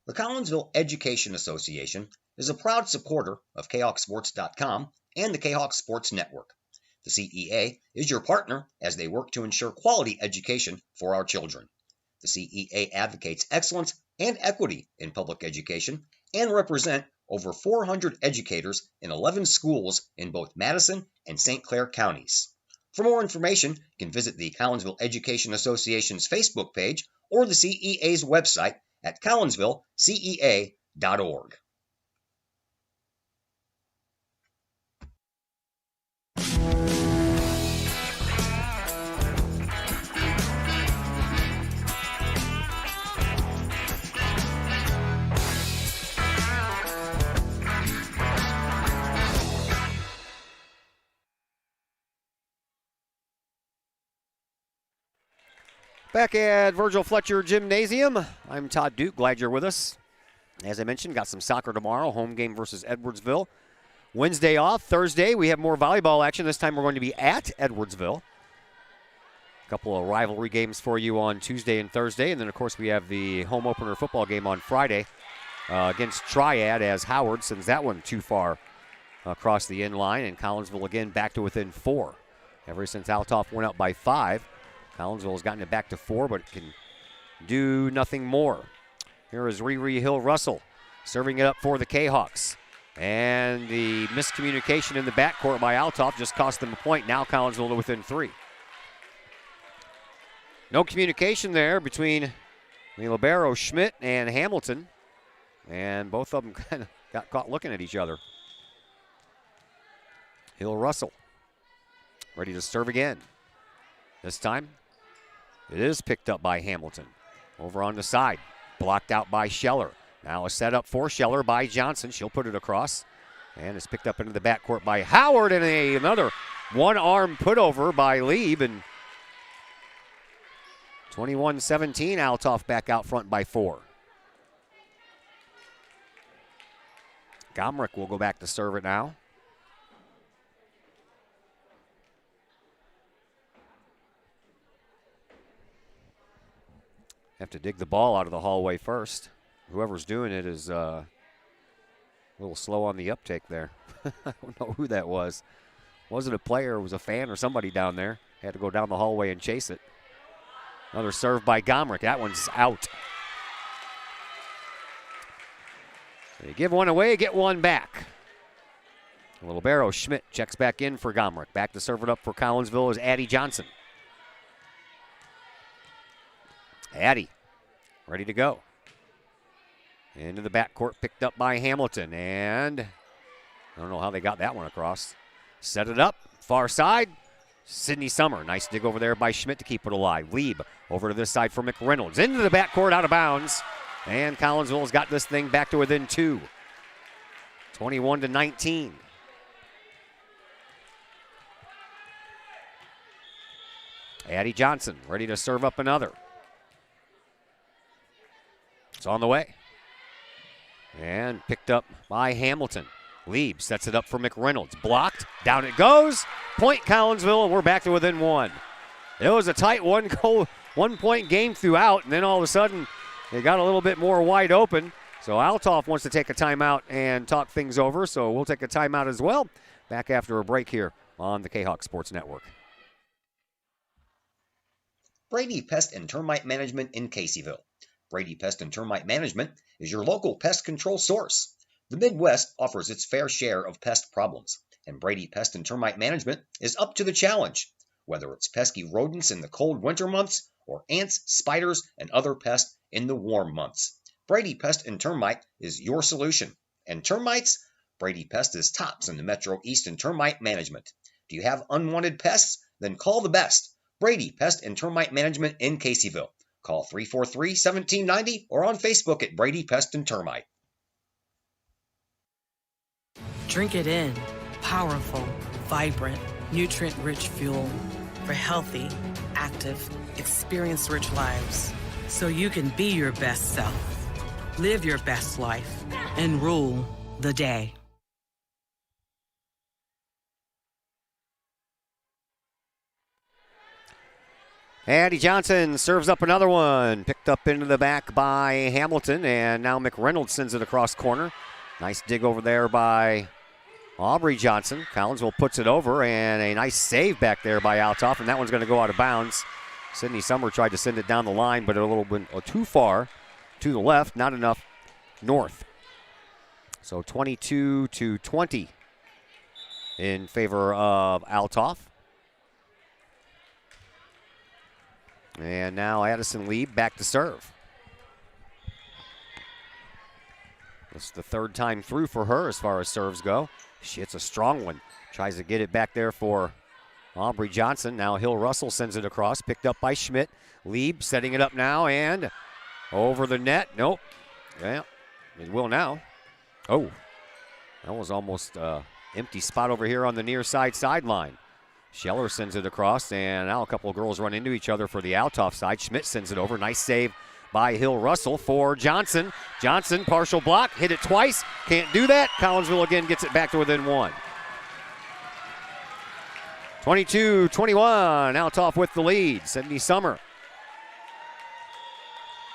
The Collinsville Education Association is a proud supporter of KahokSports.com and the Kahok Sports Network. The CEA is your partner as they work to ensure quality education for our children. The CEA advocates excellence and equity in public education and represent over 400 educators in 11 schools in both Madison and St. Clair counties. For more information, you can visit the Collinsville Education Association's Facebook page or the CEA's website at collinsvillecea.org. Back at Virgil Fletcher Gymnasium, I'm Todd Duke. Glad you're with us. As I mentioned, got some soccer tomorrow, home game versus Edwardsville. Wednesday off. Thursday, we have more volleyball action. This time we're going to be at Edwardsville. A couple of rivalry games for you on Tuesday and Thursday. And then, of course, we have the home opener football game on Friday against Triad, as Howard sends that one too far across the end line. And Collinsville, again, back to within 4. Ever since Althoff went up by 5. Collinsville has gotten it back to 4, but can do nothing more. Here is Riri Hill-Russell serving it up for the Kahawks. And the miscommunication in the backcourt by Althoff just cost them a point. Now Collinsville to within 3. No communication there between the libero Schmidt and Hamilton. And both of them kind of got caught looking at each other. Hill-Russell ready to serve again. This time, it is picked up by Hamilton. Over on the side, blocked out by Scheller. Now a setup for Scheller by Johnson. She'll put it across. And it's picked up into the backcourt by Howard. And another one-arm putover by Lieb. And 21-17, Althoff back out front by 4. Gomrich will go back to serve it now. Have to dig the ball out of the hallway first. Whoever's doing it is a little slow on the uptake there. I don't know who that was. Was it a player? It was a fan or somebody down there. Had to go down the hallway and chase it. Another serve by Gomrich. That one's out. They give one away, get one back. A little barrow. Schmidt checks back in for Gomrich. Back to serve it up for Collinsville is Addie Johnson. Addie, ready to go. Into the backcourt, picked up by Hamilton. And I don't know how they got that one across. Set it up, far side. Sydney Summer, nice dig over there by Schmidt to keep it alive. Lieb over to this side for McReynolds. Into the backcourt, out of bounds. And Collinsville's got this thing back to within 2. 21-19. Addie Johnson ready to serve up another. It's on the way. And picked up by Hamilton. Lieb sets it up for McReynolds. Blocked. Down it goes. Point Collinsville, and we're back to within 1. It was a tight one-point game throughout, and then all of a sudden they got a little bit more wide open. So Althoff wants to take a timeout and talk things over, so we'll take a timeout as well. Back after a break here on the Kahok Sports Network. Brady Pest and Termite Management in Caseyville. Brady Pest and Termite Management is your local pest control source. The Midwest offers its fair share of pest problems, and Brady Pest and Termite Management is up to the challenge. Whether it's pesky rodents in the cold winter months or ants, spiders, and other pests in the warm months, Brady Pest and Termite is your solution. And termites? Brady Pest is tops in the Metro East in termite management. Do you have unwanted pests? Then call the best. Brady Pest and Termite Management in Caseyville. Call 343-1790 or on Facebook at Brady Pest and Termite. Drink it in. Powerful, vibrant, nutrient-rich fuel for healthy, active, experience-rich lives. So you can be your best self, live your best life, and rule the day. Addie Johnson serves up another one. Picked up into the back by Hamilton, and now McReynolds sends it across corner. Nice dig over there by Aubrey Johnson. Collinsville puts it over, and a nice save back there by Althoff, and that one's going to go out of bounds. Sydney Summer tried to send it down the line, but a little bit too far to the left, not enough north. So 22-20 in favor of Althoff. And now Addison Lieb back to serve. This is the third time through for her as far as serves go. She hits a strong one. Tries to get it back there for Aubrey Johnson. Now Hill Russell sends it across, picked up by Schmidt. Lieb setting it up now and over the net. Nope. Yeah, it will now. Oh, that was almost empty spot over here on the near side sideline. Scheller sends it across, and now a couple of girls run into each other for the Althoff side. Schmidt sends it over. Nice save by Hill Russell for Johnson. Johnson, partial block, hit it twice. Can't do that. Collinsville again gets it back to within one. 22-21, Althoff with the lead. Sydney Summer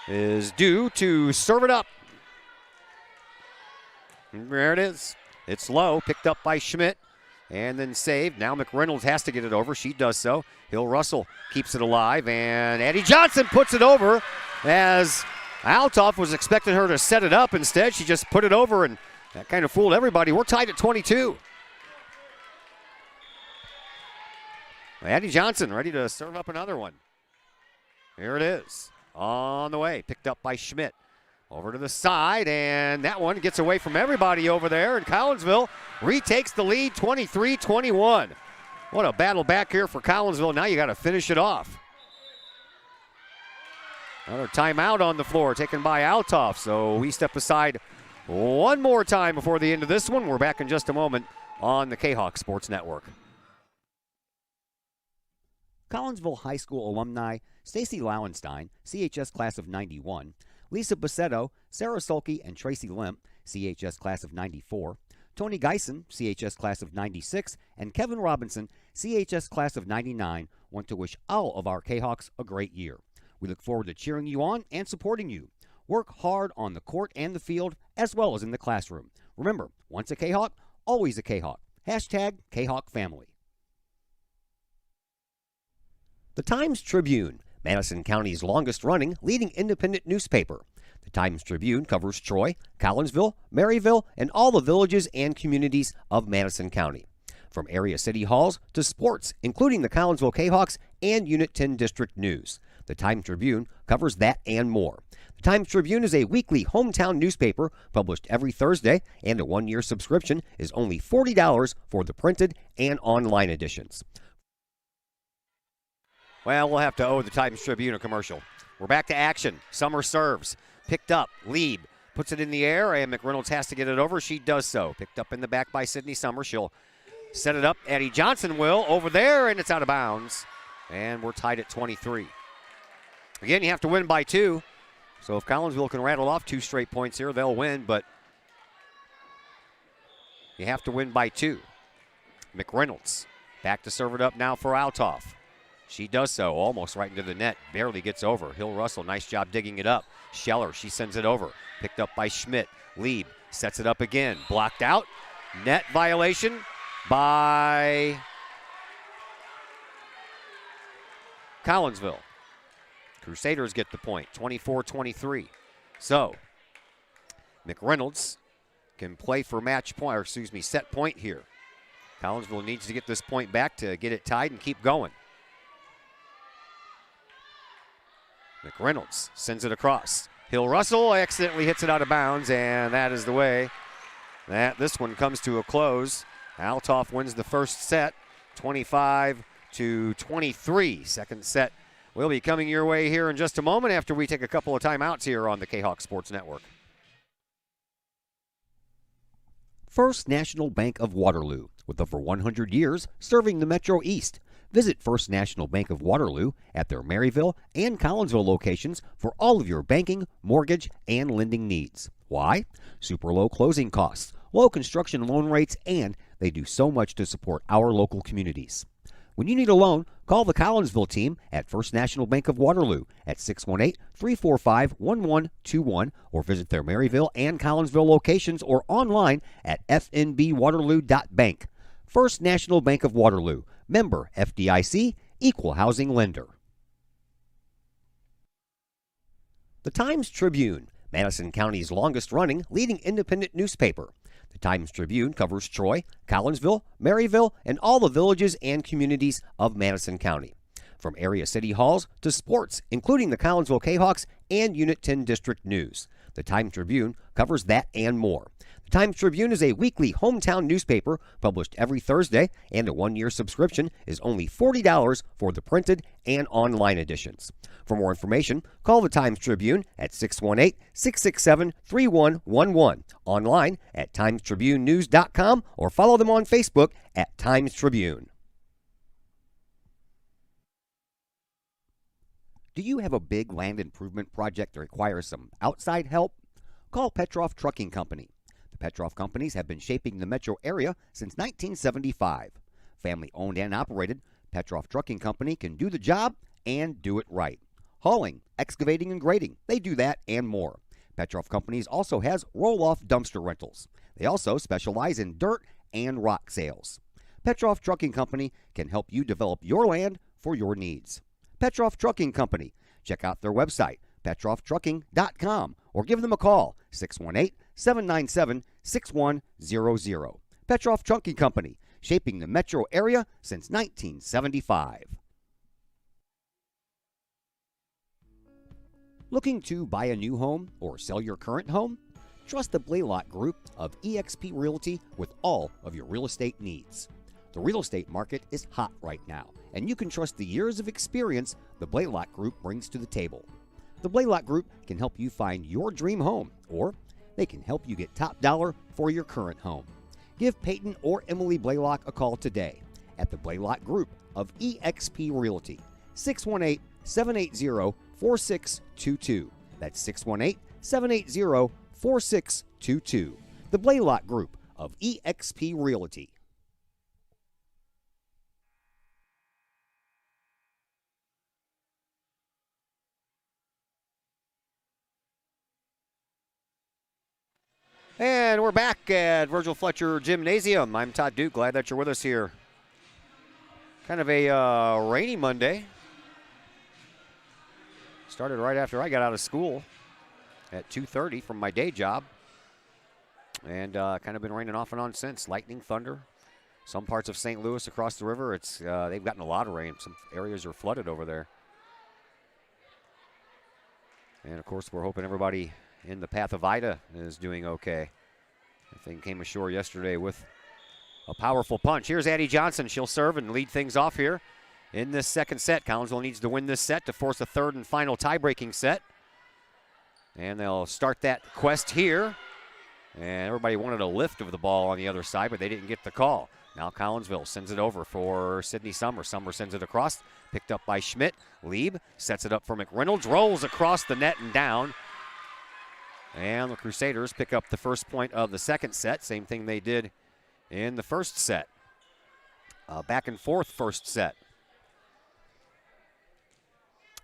is due to serve it up. There it is. It's low, picked up by Schmidt, and then saved. Now McReynolds has to get it over. She does so. Hill Russell keeps it alive, and Addie Johnson puts it over as Althoff was expecting her to set it up. Instead, she just put it over, and that kind of fooled everybody. We're tied at 22. Addie Johnson ready to serve up another one. Here it is. On the way. Picked up by Schmidt. Over to the side, and that one gets away from everybody over there, and Collinsville retakes the lead 23-21. What a battle back here for Collinsville. Now you got to finish it off. Another timeout on the floor taken by Althoff, so we step aside one more time before the end of this one. We're back in just a moment on the Kahok Sports Network. Collinsville High School alumni Stacy Lauenstein, CHS class of 91, Lisa Bassetto, Sarah Sulke, and Tracy Limp, CHS class of 94, Tony Geisen, CHS class of 96, and Kevin Robinson, CHS class of 99, want to wish all of our Kahawks a great year. We look forward to cheering you on and supporting you. Work hard on the court and the field, as well as in the classroom. Remember, once a Kahawk, always a Kahawk. Hashtag Kahawk Family. The Times-Tribune, Madison County's longest-running leading independent newspaper. The Times-Tribune covers Troy, Collinsville, Maryville, and all the villages and communities of Madison County. From area city halls to sports, including the Collinsville Kahawks and Unit 10 District News. The Times-Tribune covers that and more. The Times-Tribune is a weekly hometown newspaper published every Thursday, and a one-year subscription is only $40 for the printed and online editions. Well, we'll have to owe the Times-Tribune a commercial. We're back to action. Summer serves. Picked up. Lieb puts it in the air, and McReynolds has to get it over. She does so. Picked up in the back by Sydney Summer. She'll set it up. Addie Johnson will over there, and it's out of bounds. And we're tied at 23. Again, you have to win by 2. So if Collinsville can rattle off 2 straight points here, they'll win, but you have to win by 2. McReynolds back to serve it up now for Althoff. She does so, almost right into the net, barely gets over. Hill Russell, nice job digging it up. Scheller, she sends it over, picked up by Schmidt. Lieb sets it up again, blocked out. Net violation by Collinsville. Crusaders get the point, 24-23. So, McReynolds can play for match point, or set point here. Collinsville needs to get this point back to get it tied and keep going. McReynolds sends it across. Hill Russell accidentally hits it out of bounds, and that is the way that this one comes to a close. Althoff wins the first set, 25-23. Second set will be coming your way here in just a moment after we take a couple of timeouts here on the Kahok Sports Network. First National Bank of Waterloo, with over 100 years serving the Metro East. Visit First National Bank of Waterloo at their Maryville and Collinsville locations for all of your banking, mortgage, and lending needs. Why? Super low closing costs, low construction loan rates, and they do so much to support our local communities. When you need a loan, call the Collinsville team at First National Bank of Waterloo at 618-345-1121 or visit their Maryville and Collinsville locations or online at fnbwaterloo.bank. First National Bank of Waterloo, member FDIC, equal housing lender. The Times-Tribune, Madison County's longest-running leading independent newspaper. The Times-Tribune covers Troy, Collinsville, Maryville, and all the villages and communities of Madison County. From area city halls to sports, including the Collinsville Kahawks and Unit 10 District News. The Times-Tribune covers that and more. The Times-Tribune is a weekly hometown newspaper published every Thursday, and a one-year subscription is only $40 for the printed and online editions. For more information, call the Times-Tribune at 618-667-3111, online at timestribunenews.com, or follow them on Facebook at Times-Tribune. Do you have a big land improvement project that requires some outside help? Call Petroff Trucking Company. The Petroff Companies have been shaping the metro area since 1975. Family owned and operated, Petroff Trucking Company can do the job and do it right. Hauling, excavating, and grading, they do that and more. Petroff Companies also has roll-off dumpster rentals. They also specialize in dirt and rock sales. Petroff Trucking Company can help you develop your land for your needs. Petroff Trucking Company. Check out their website, petrofftrucking.com, or give them a call, 618-797-6100. Petroff Trucking Company, shaping the metro area since 1975. Looking to buy a new home or sell your current home? Trust the Blaylock Group of eXp Realty with all of your real estate needs. The real estate market is hot right now, and you can trust the years of experience the Blaylock Group brings to the table. The Blaylock Group can help you find your dream home, or they can help you get top dollar for your current home. Give Peyton or Emily Blaylock a call today at the Blaylock Group of eXp Realty, 618-780-4622. That's 618-780-4622. The Blaylock Group of eXp Realty. And we're back at Virgil Fletcher Gymnasium. I'm Todd Duke. Glad that you're with us here. Kind of a rainy Monday. Started right after I got out of school at 2:30 from my day job. And kind of been raining off and on since. Lightning, thunder. Some parts of St. Louis across the river, they've gotten a lot of rain. Some areas are flooded over there. And, of course, we're hoping everybody in the path of Ida is doing okay. The thing came ashore yesterday with a powerful punch. Here's Addie Johnson. She'll serve and lead things off here in this second set. Collinsville needs to win this set to force a third and final tie-breaking set. And they'll start that quest here. And everybody wanted a lift of the ball on the other side, but they didn't get the call. Now Collinsville sends it over for Sydney Summer. Summer sends it across, picked up by Schmidt. Lieb sets it up for McReynolds, rolls across the net and down. And the Crusaders pick up the first point of the second set. Same thing they did in the first set. Back and forth first set.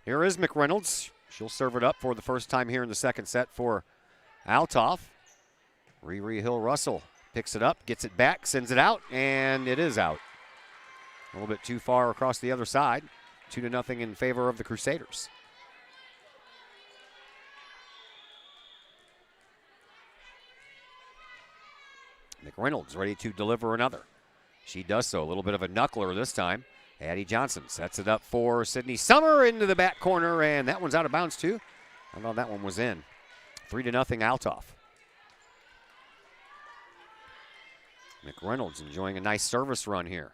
Here is McReynolds. She'll serve it up for the first time here in the second set for Althoff. Riri Hill-Russell picks it up, gets it back, sends it out, and it is out. A little bit too far across the other side. 2-0 in favor of the Crusaders. McReynolds ready to deliver another. She does so. A little bit of a knuckler this time. Addie Johnson sets it up for Sydney Summer into the back corner, and that one's out of bounds too. I thought that one was in. 3-0 Althoff. McReynolds enjoying a nice service run here.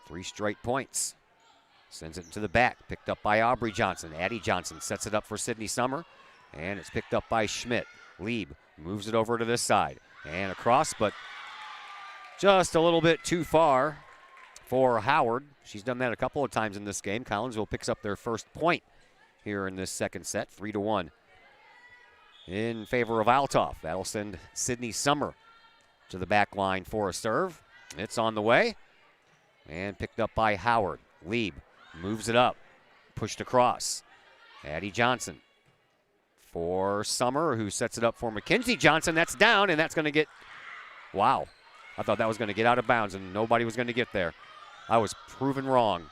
3 straight points. Sends it into the back. Picked up by Aubrey Johnson. Addie Johnson sets it up for Sydney Summer, and it's picked up by Schmidt. Lieb moves it over to this side and across, but just a little bit too far for Howard. She's done that a couple of times in this game. Collinsville picks up their first point here in this second set, 3-1 in favor of Althoff. That'll send Sydney Summer to the back line for a serve. It's on the way and picked up by Howard. Lieb moves it up, pushed across. Addie Johnson for Summer, who sets it up for Mackenzie Johnson. That's down, and that's going to get, wow. I thought that was going to get out of bounds, and nobody was going to get there. I was proven wrong.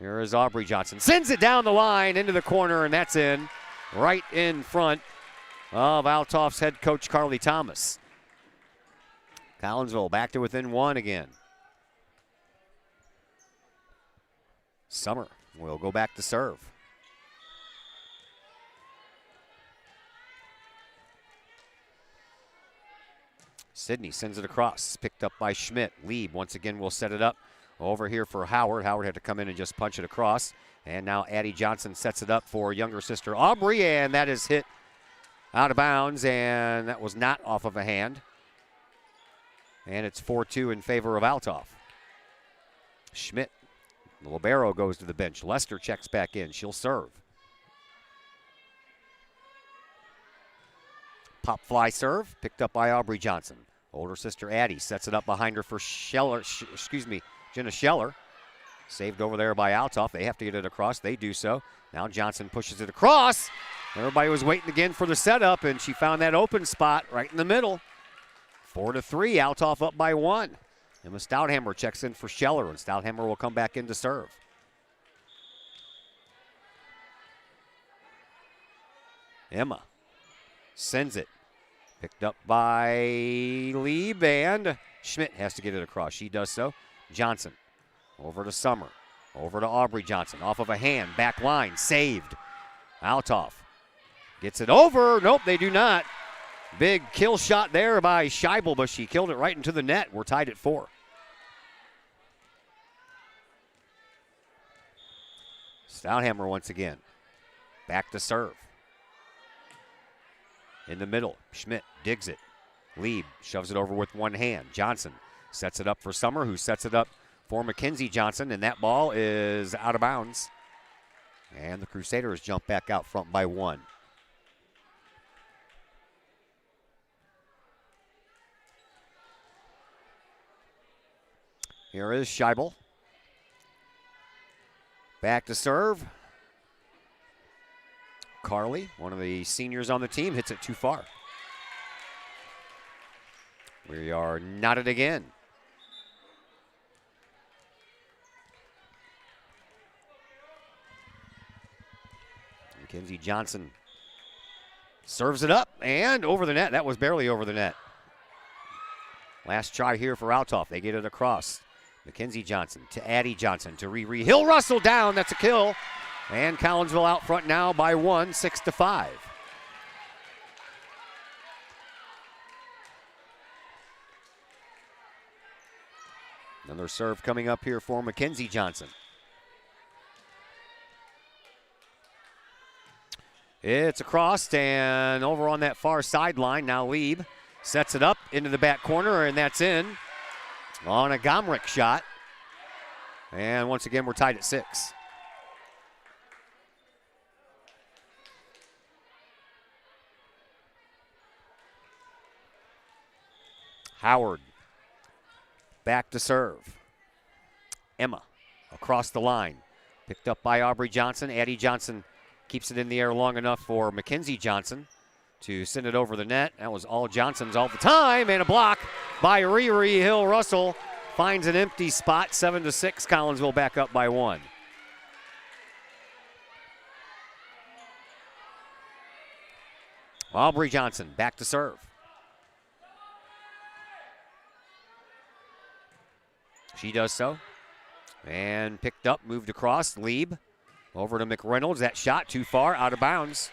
Here is Aubrey Johnson. Sends it down the line into the corner, and that's in. right in front of Althoff's head coach Carly Thomas. Collinsville back to within 1 again. Summer will go back to serve. Sydney sends it across, picked up by Schmidt. Lieb once again will set it up over here for Howard. Howard had to come in and just punch it across. And now Addie Johnson sets it up for younger sister Aubrey, and that is hit out of bounds, and that was not off of a hand. And it's 4-2 in favor of Althoff. Schmidt, the libero, goes to the bench. Lester checks back in. She'll serve. Pop fly serve, picked up by Aubrey Johnson. Older sister Addie sets it up behind her for Jenna Scheller. Saved over there by Althoff. They have to get it across. They do so. Now Johnson pushes it across. Everybody was waiting again for the setup, and she found that open spot right in the middle. 4-3, Althoff up by 1. Emma Stouthammer checks in for Scheller, and Stouthammer will come back in to serve. Emma sends it. Picked up by Lieb, and Schmidt has to get it across. She does so. Johnson over to Summer. Over to Aubrey Johnson. Off of a hand. Back line. Saved. Althoff gets it over. Nope, they do not. Big kill shot there by Scheibel, but she killed it right into the net. We're tied at 4. Stouthammer once again. Back to serve. In the middle, Schmidt digs it. Lieb shoves it over with one hand. Johnson sets it up for Summer, who sets it up for Mackenzie Johnson, and that ball is out of bounds. And the Crusaders jump back out front by 1. Here is Scheibel. Back to serve. Carly, one of the seniors on the team, hits it too far. We are knotted again. Mackenzie Johnson serves it up and over the net. That was barely over the net. Last try here for Althoff. They get it across. Mackenzie Johnson to Addie Johnson to Riri Hill. Russell down. That's a kill. And Collinsville out front now by 1, 6-5. Another serve coming up here for Mackenzie Johnson. It's across and over on that far sideline. Now Lieb sets it up into the back corner, and that's in on a Gomrich shot. And once again, we're tied at 6. Howard back to serve. Emma across the line. Picked up by Aubrey Johnson. Addie Johnson keeps it in the air long enough for Mackenzie Johnson to send it over the net. That was all Johnson's all the time, and a block by Riri Hill. Russell finds an empty spot. 7-6. Collinsville back up by 1. Aubrey Johnson back to serve. She does so. And picked up, moved across. Lieb over to McReynolds. That shot too far, out of bounds.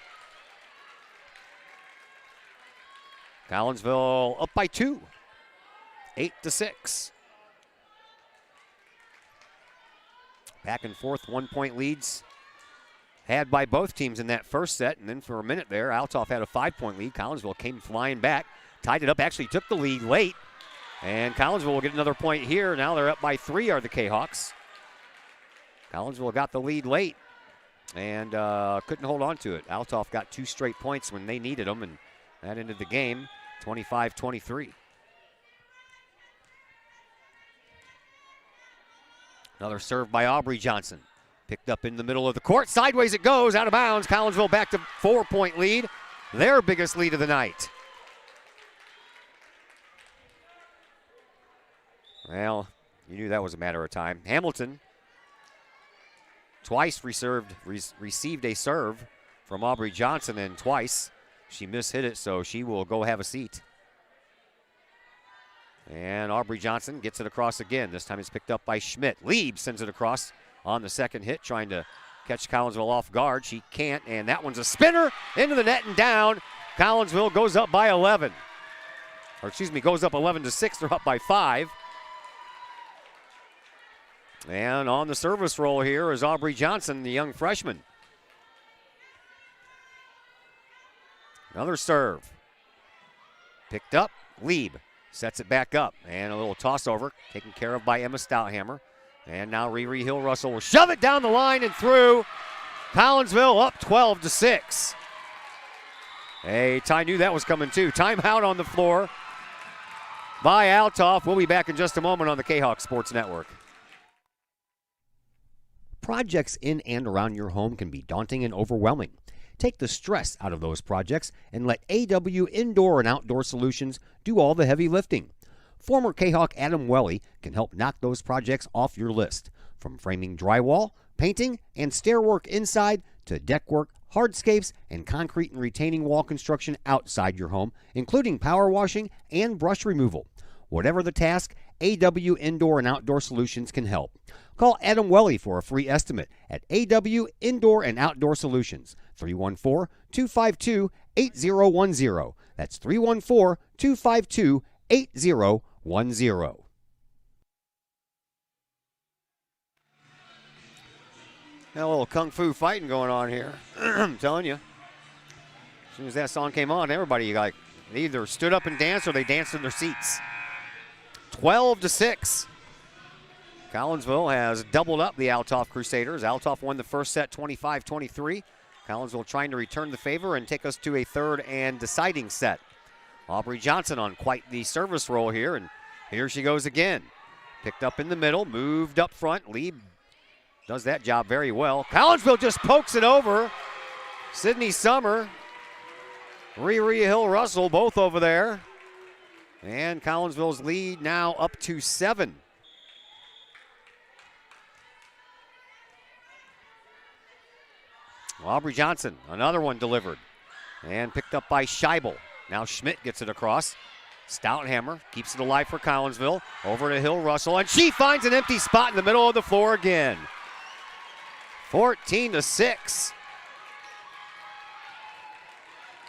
Collinsville up by 2. 8-6. Back and forth, 1-point leads had by both teams in that first set. And then for a minute there, Althoff had a 5-point lead. Collinsville came flying back, tied it up, actually took the lead late. And Collinsville will get another point here. Now they're up by 3 are the Kahawks. Collinsville got the lead late and couldn't hold on to it. Althoff got 2 straight points when they needed them, and that ended the game 25-23. Another serve by Aubrey Johnson. Picked up in the middle of the court. Sideways it goes, out of bounds. Collinsville back to 4-point lead. Their biggest lead of the night. Well, you knew that was a matter of time. Hamilton twice received a serve from Aubrey Johnson, and twice she mishit it, so she will go have a seat. And Aubrey Johnson gets it across again. This time it's picked up by Schmidt. Lieb sends it across on the second hit, trying to catch Collinsville off guard. She can't, and that one's a spinner into the net and down. Collinsville goes up by 11. Or excuse me, goes up 11-6. They're up by 5. And on the service roll here is Aubrey Johnson, the young freshman. Another serve. Picked up, Lieb sets it back up, and a little toss over taken care of by Emma Stouthammer. And now Riri Hill-Russell will shove it down the line and through. Collinsville up 12-6. Hey, Ty knew that was coming too. Timeout on the floor by Althoff. We'll be back in just a moment on the Kahok Sports Network. Projects in and around your home can be daunting and overwhelming. Take the stress out of those projects and let AW Indoor and Outdoor Solutions do all the heavy lifting. Former Kahok Adam Welly can help knock those projects off your list. From framing drywall, painting, and stair work inside to deck work, hardscapes, and concrete and retaining wall construction outside your home, including power washing and brush removal. Whatever the task, AW Indoor and Outdoor Solutions can help. Call Adam Welly for a free estimate at AW Indoor and Outdoor Solutions, 314-252-8010. That's 314-252-8010. Got a little kung fu fighting going on here. I'm telling you. As soon as that song came on, everybody they either stood up and danced or they danced in their seats. 12-6. Collinsville has doubled up the Althoff Crusaders. Althoff won the first set 25-23. Collinsville trying to return the favor and take us to a third and deciding set. Aubrey Johnson on quite the service roll here, and here she goes again. Picked up in the middle, moved up front. Lieb does that job very well. Collinsville just pokes it over. Sydney Summer, Riri Hill-Russell, both over there. And Collinsville's lead now up to 7. Aubrey Johnson, another one delivered. And picked up by Scheibel. Now Schmidt gets it across. Stouthammer keeps it alive for Collinsville. Over to Hill-Russell, and she finds an empty spot in the middle of the floor again. 14-6.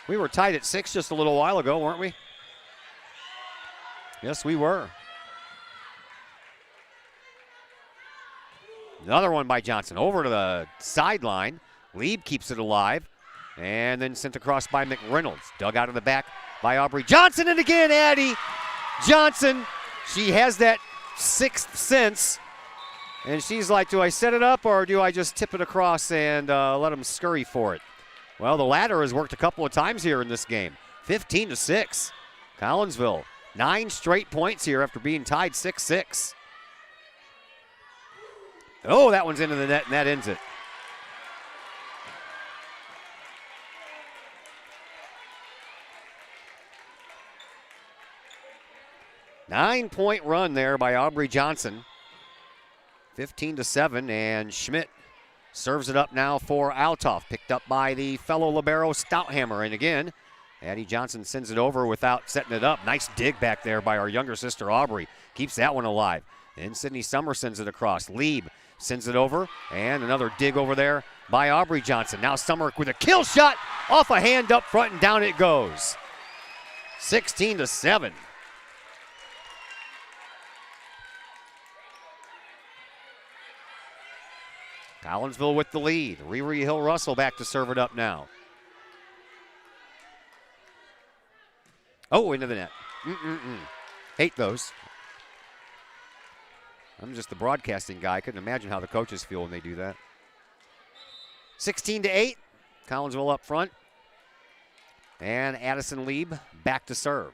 We were tied at 6 just a little while ago, weren't we? Yes, we were. Another one by Johnson. Over to the sideline. Lieb keeps it alive. And then sent across by McReynolds. Dug out of the back by Aubrey Johnson. And again, Addie Johnson. She has that sixth sense. And she's like, do I set it up or do I just tip it across and let them scurry for it? Well, the latter has worked a couple of times here in this game. 15-6. Collinsville, 9 straight points here after being tied 6-6. Oh, that one's into the net, and that ends it. Nine-point run there by Aubrey Johnson. 15-7, and Schmidt serves it up now for Althoff. Picked up by the fellow libero Stouthammer, and again, Addie Johnson sends it over without setting it up. Nice dig back there by our younger sister Aubrey. Keeps that one alive. And Sydney Summer sends it across. Lieb sends it over, and another dig over there by Aubrey Johnson. Now Summer with a kill shot off a hand up front, and down it goes. 16-7. Collinsville with the lead. Riri Hill-Russell back to serve it up now. Oh, into the net. Hate those. I'm just the broadcasting guy. I couldn't imagine how the coaches feel when they do that. 16-8. Collinsville up front. And Addison Lieb back to serve.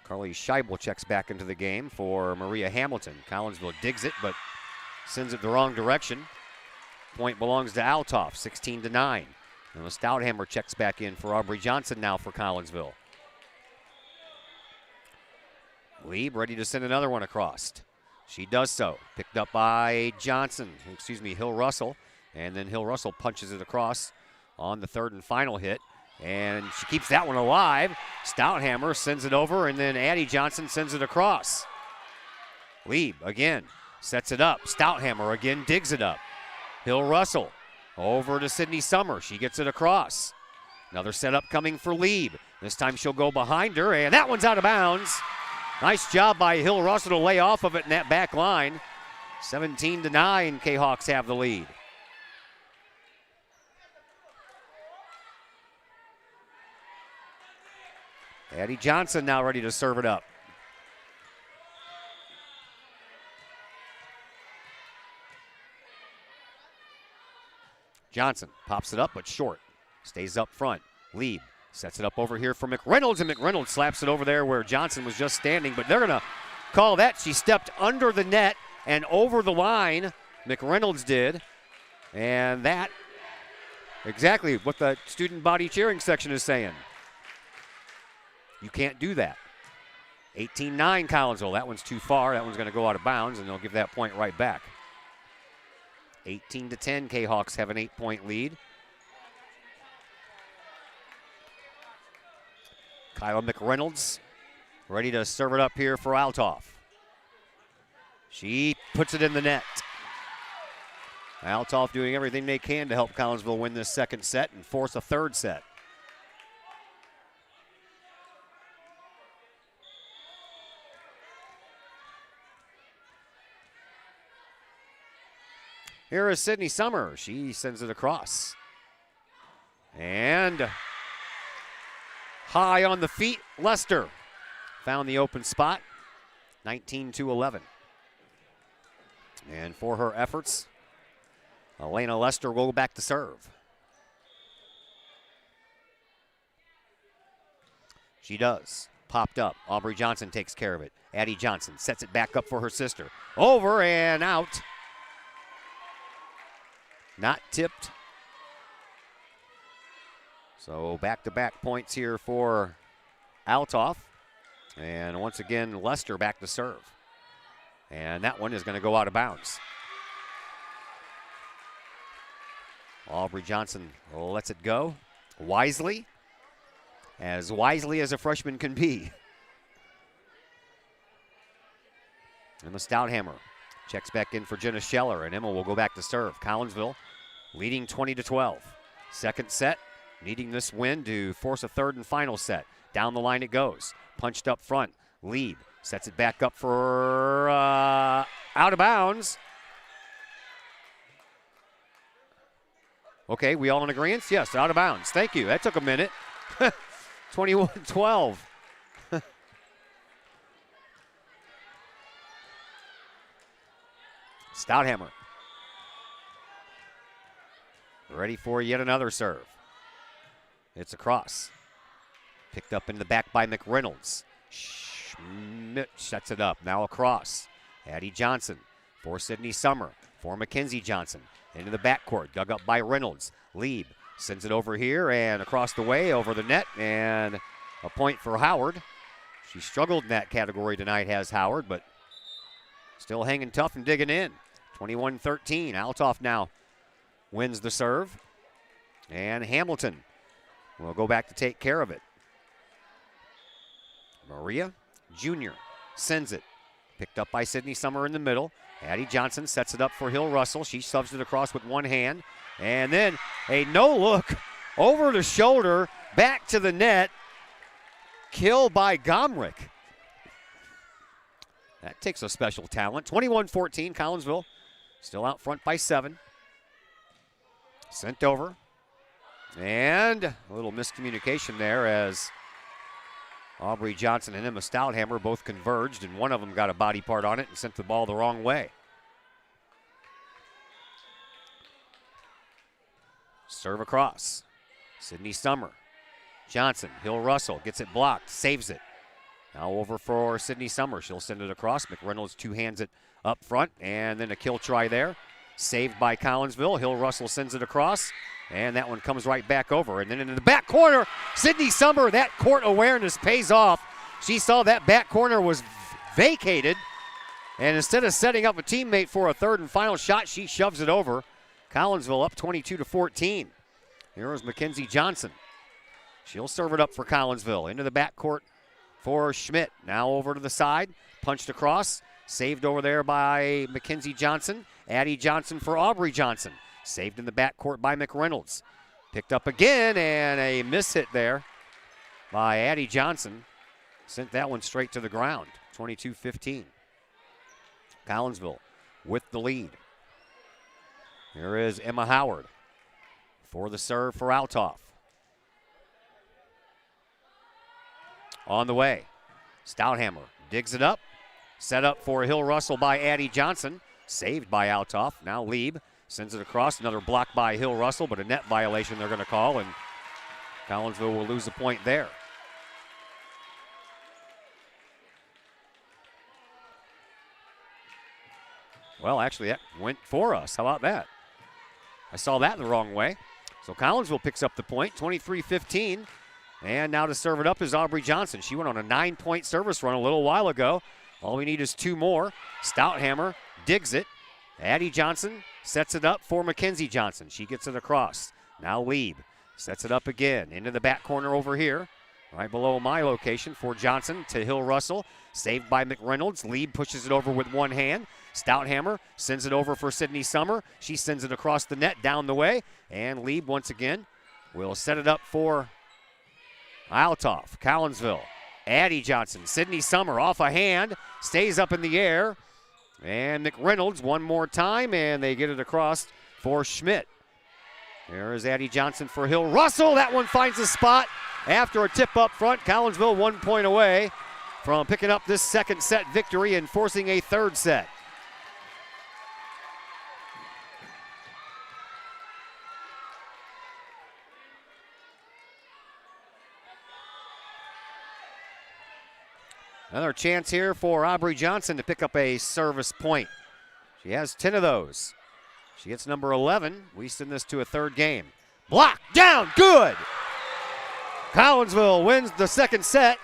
Carly Scheibel checks back into the game for Maria Hamilton. Collinsville digs it, but sends it the wrong direction. Point belongs to Althoff, 16-9. And Stouthammer checks back in for Aubrey Johnson now for Collinsville. Lieb ready to send another one across. She does so. Picked up by Hill Russell. And then Hill Russell punches it across on the third and final hit. And she keeps that one alive. Stouthammer sends it over, and then Addie Johnson sends it across. Lieb again sets it up. Stouthammer again digs it up. Hill Russell over to Sydney Summer. She gets it across. Another setup coming for Lieb. This time she'll go behind her, and that one's out of bounds. Nice job by Hill Russell to lay off of it in that back line. 17-9, Kahawks have the lead. Addie Johnson now ready to serve it up. Johnson pops it up, but short. Stays up front. Lieb sets it up over here for McReynolds, and McReynolds slaps it over there where Johnson was just standing, but they're going to call that. She stepped under the net and over the line. McReynolds did. And that, exactly what the student body cheering section is saying. You can't do that. 18-9 Collinsville. That one's too far. That one's going to go out of bounds, and they'll give that point right back. 18-10, Kahawks have an 8-point lead. Kyla McReynolds ready to serve it up here for Althoff. She puts it in the net. Althoff doing everything they can to help Collinsville win this second set and force a third set. Here is Sydney Summer. She sends it across. And high on the feet, Lester found the open spot, 19-11. And for her efforts, Elena Lester will go back to serve. She does. Popped up. Aubrey Johnson takes care of it. Addie Johnson sets it back up for her sister. Over and out. Not tipped. So back-to-back points here for Althoff. And once again, Lester back to serve. And that one is going to go out of bounds. Aubrey Johnson lets it go wisely as a freshman can be. Emma Stouthammer checks back in for Jenna Scheller, and Emma will go back to serve. Collinsville leading 20-12. Second set, needing this win to force a third and final set. Down the line it goes. Punched up front. Lieb sets it back up for out of bounds. Okay, we all in agreement? Yes, out of bounds. Thank you. That took a minute. 21-12. Stouthammer. Ready for yet another serve. It's across. Picked up in the back by McReynolds. Schmidt sets it up. Now across. Addie Johnson for Sydney Summer. For Mackenzie Johnson. Into the backcourt. Dug up by Reynolds. Lieb sends it over here and across the way over the net. And a point for Howard. She struggled in that category tonight, has Howard, but still hanging tough and digging in. 21-13. Althoff now wins the serve. And Hamilton will go back to take care of it. Maria Jr. sends it. Picked up by Sydney Summer in the middle. Addie Johnson sets it up for Hill Russell. She shoves it across with one hand. And then a no-look over the shoulder, back to the net. Kill by Gomrich. That takes a special talent. 21-14, Collinsville still out front by 7. Sent over. And a little miscommunication there as Aubrey Johnson and Emma Stouthammer both converged, and one of them got a body part on it and sent the ball the wrong way. Serve across. Sydney Summer. Johnson, Hill Russell gets it blocked, saves it. Now over for Sydney Summer. She'll send it across. McReynolds two-hands it up front, and then a kill try there. Saved by Collinsville. Hill Russell sends it across, and that one comes right back over. And then into the back corner, Sydney Summer, that court awareness pays off. She saw that back corner was vacated, And instead of setting up a teammate for a third and final shot, she shoves it over. Collinsville up 22-14. Here is Mackenzie Johnson. She'll serve it up for Collinsville. Into the backcourt for Schmidt. Now over to the side. Punched across. Saved over there by Mackenzie Johnson. Addie Johnson for Aubrey Johnson. Saved in the backcourt by McReynolds. Picked up again, and a miss hit there by Addie Johnson. Sent that one straight to the ground. 22-15. Collinsville with the lead. Here is Emma Howard for the serve for Althoff. On the way, Stouthammer digs it up. Set up for Hill Russell by Addie Johnson. Saved by Althoff. Now Lieb sends it across. Another block by Hill Russell, but a net violation they're going to call, and Collinsville will lose a point there. Well, actually, that went for us. How about that? I saw that the wrong way. So Collinsville picks up the point, 23-15. And now to serve it up is Aubrey Johnson. She went on a 9-point service run a little while ago. All we need is 2 more. Stouthammer digs it. Addie Johnson sets it up for Mackenzie Johnson. She gets it across. Now Lieb sets it up again. Into the back corner over here. Right below my location for Johnson to Hill Russell. Saved by McReynolds. Lieb pushes it over with one hand. Stouthammer sends it over for Sydney Summer. She sends it across the net down the way. And Lieb once again will set it up for Althoff. Collinsville. Addie Johnson. Sydney Summer off a hand. Stays up in the air. And McReynolds one more time, and they get it across for Schmidt. There is Addie Johnson for Hill Russell. That one finds a spot after a tip up front. Collinsville 1 point away from picking up this second set victory and forcing a third set. Another chance here for Aubrey Johnson to pick up a service point. She has 10 of those. She gets number 11. We send this to a third game. Block down, good. Collinsville wins the second set,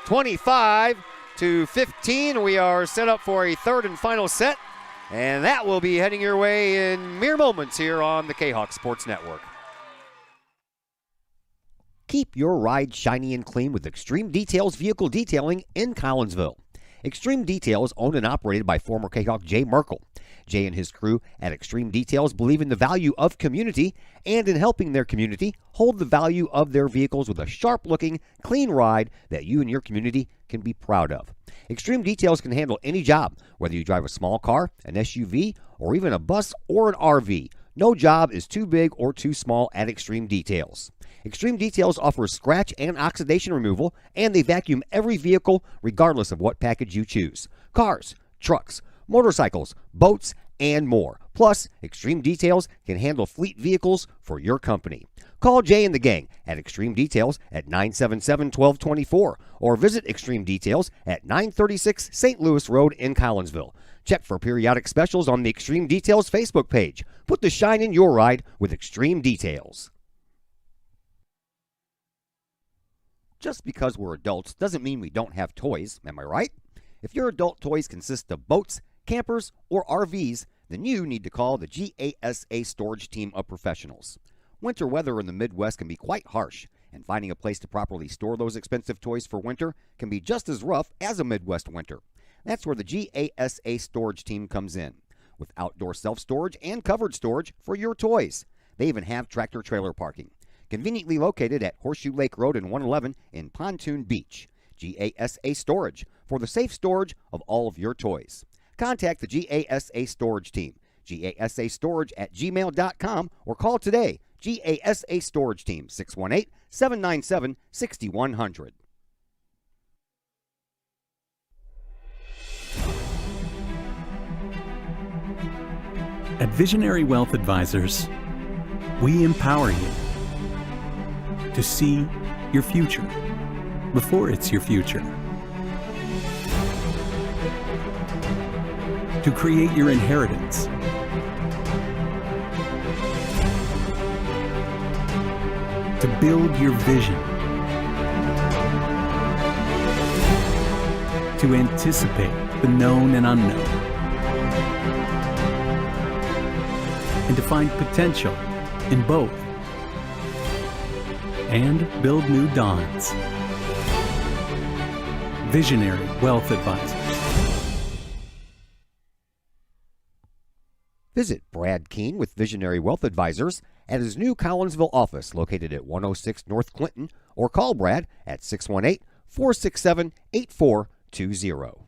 25-15. We are set up for a third and final set, and that will be heading your way in mere moments here on the Kahok Sports Network. Keep your ride shiny and clean with Extreme Details Vehicle Detailing in Collinsville. Extreme Details, owned and operated by former Kahok Jay Merkel. Jay and his crew at Extreme Details believe in the value of community and in helping their community hold the value of their vehicles with a sharp-looking, clean ride that you and your community can be proud of. Extreme Details can handle any job, whether you drive a small car, an SUV, or even a bus or an RV. No job is too big or too small at Extreme Details. Extreme Details offers scratch and oxidation removal, and they vacuum every vehicle regardless of what package you choose. Cars, trucks, motorcycles, boats, and more. Plus, Extreme Details can handle fleet vehicles for your company. Call Jay and the gang at Extreme Details at 977-1224 or visit Extreme Details at 936 St. Louis Road in Collinsville. Check for periodic specials on the Extreme Details Facebook page. Put the shine in your ride with Extreme Details. Just because we're adults doesn't mean we don't have toys, am I right? If your adult toys consist of boats, campers, or RVs, then you need to call the GASA storage team of professionals. Winter weather in the Midwest can be quite harsh, and finding a place to properly store those expensive toys for winter can be just as rough as a Midwest winter. That's where the GASA storage team comes in, with outdoor self-storage and covered storage for your toys. They even have tractor-trailer parking. Conveniently located at Horseshoe Lake Road and 111 in Pontoon Beach. GASA Storage for the safe storage of all of your toys. Contact the GASA Storage Team, gasastorage@gmail.com, or call today, GASA Storage Team, 618-797-6100. At Visionary Wealth Advisors, we empower you to see your future before it's your future, to create your inheritance, to build your vision, to anticipate the known and unknown, and to find potential in both, and build new dawns. Visionary Wealth Advisors. Visit Brad Keene with Visionary Wealth Advisors at his new Collinsville office located at 106 North Clinton, or call Brad at 618-467-8420.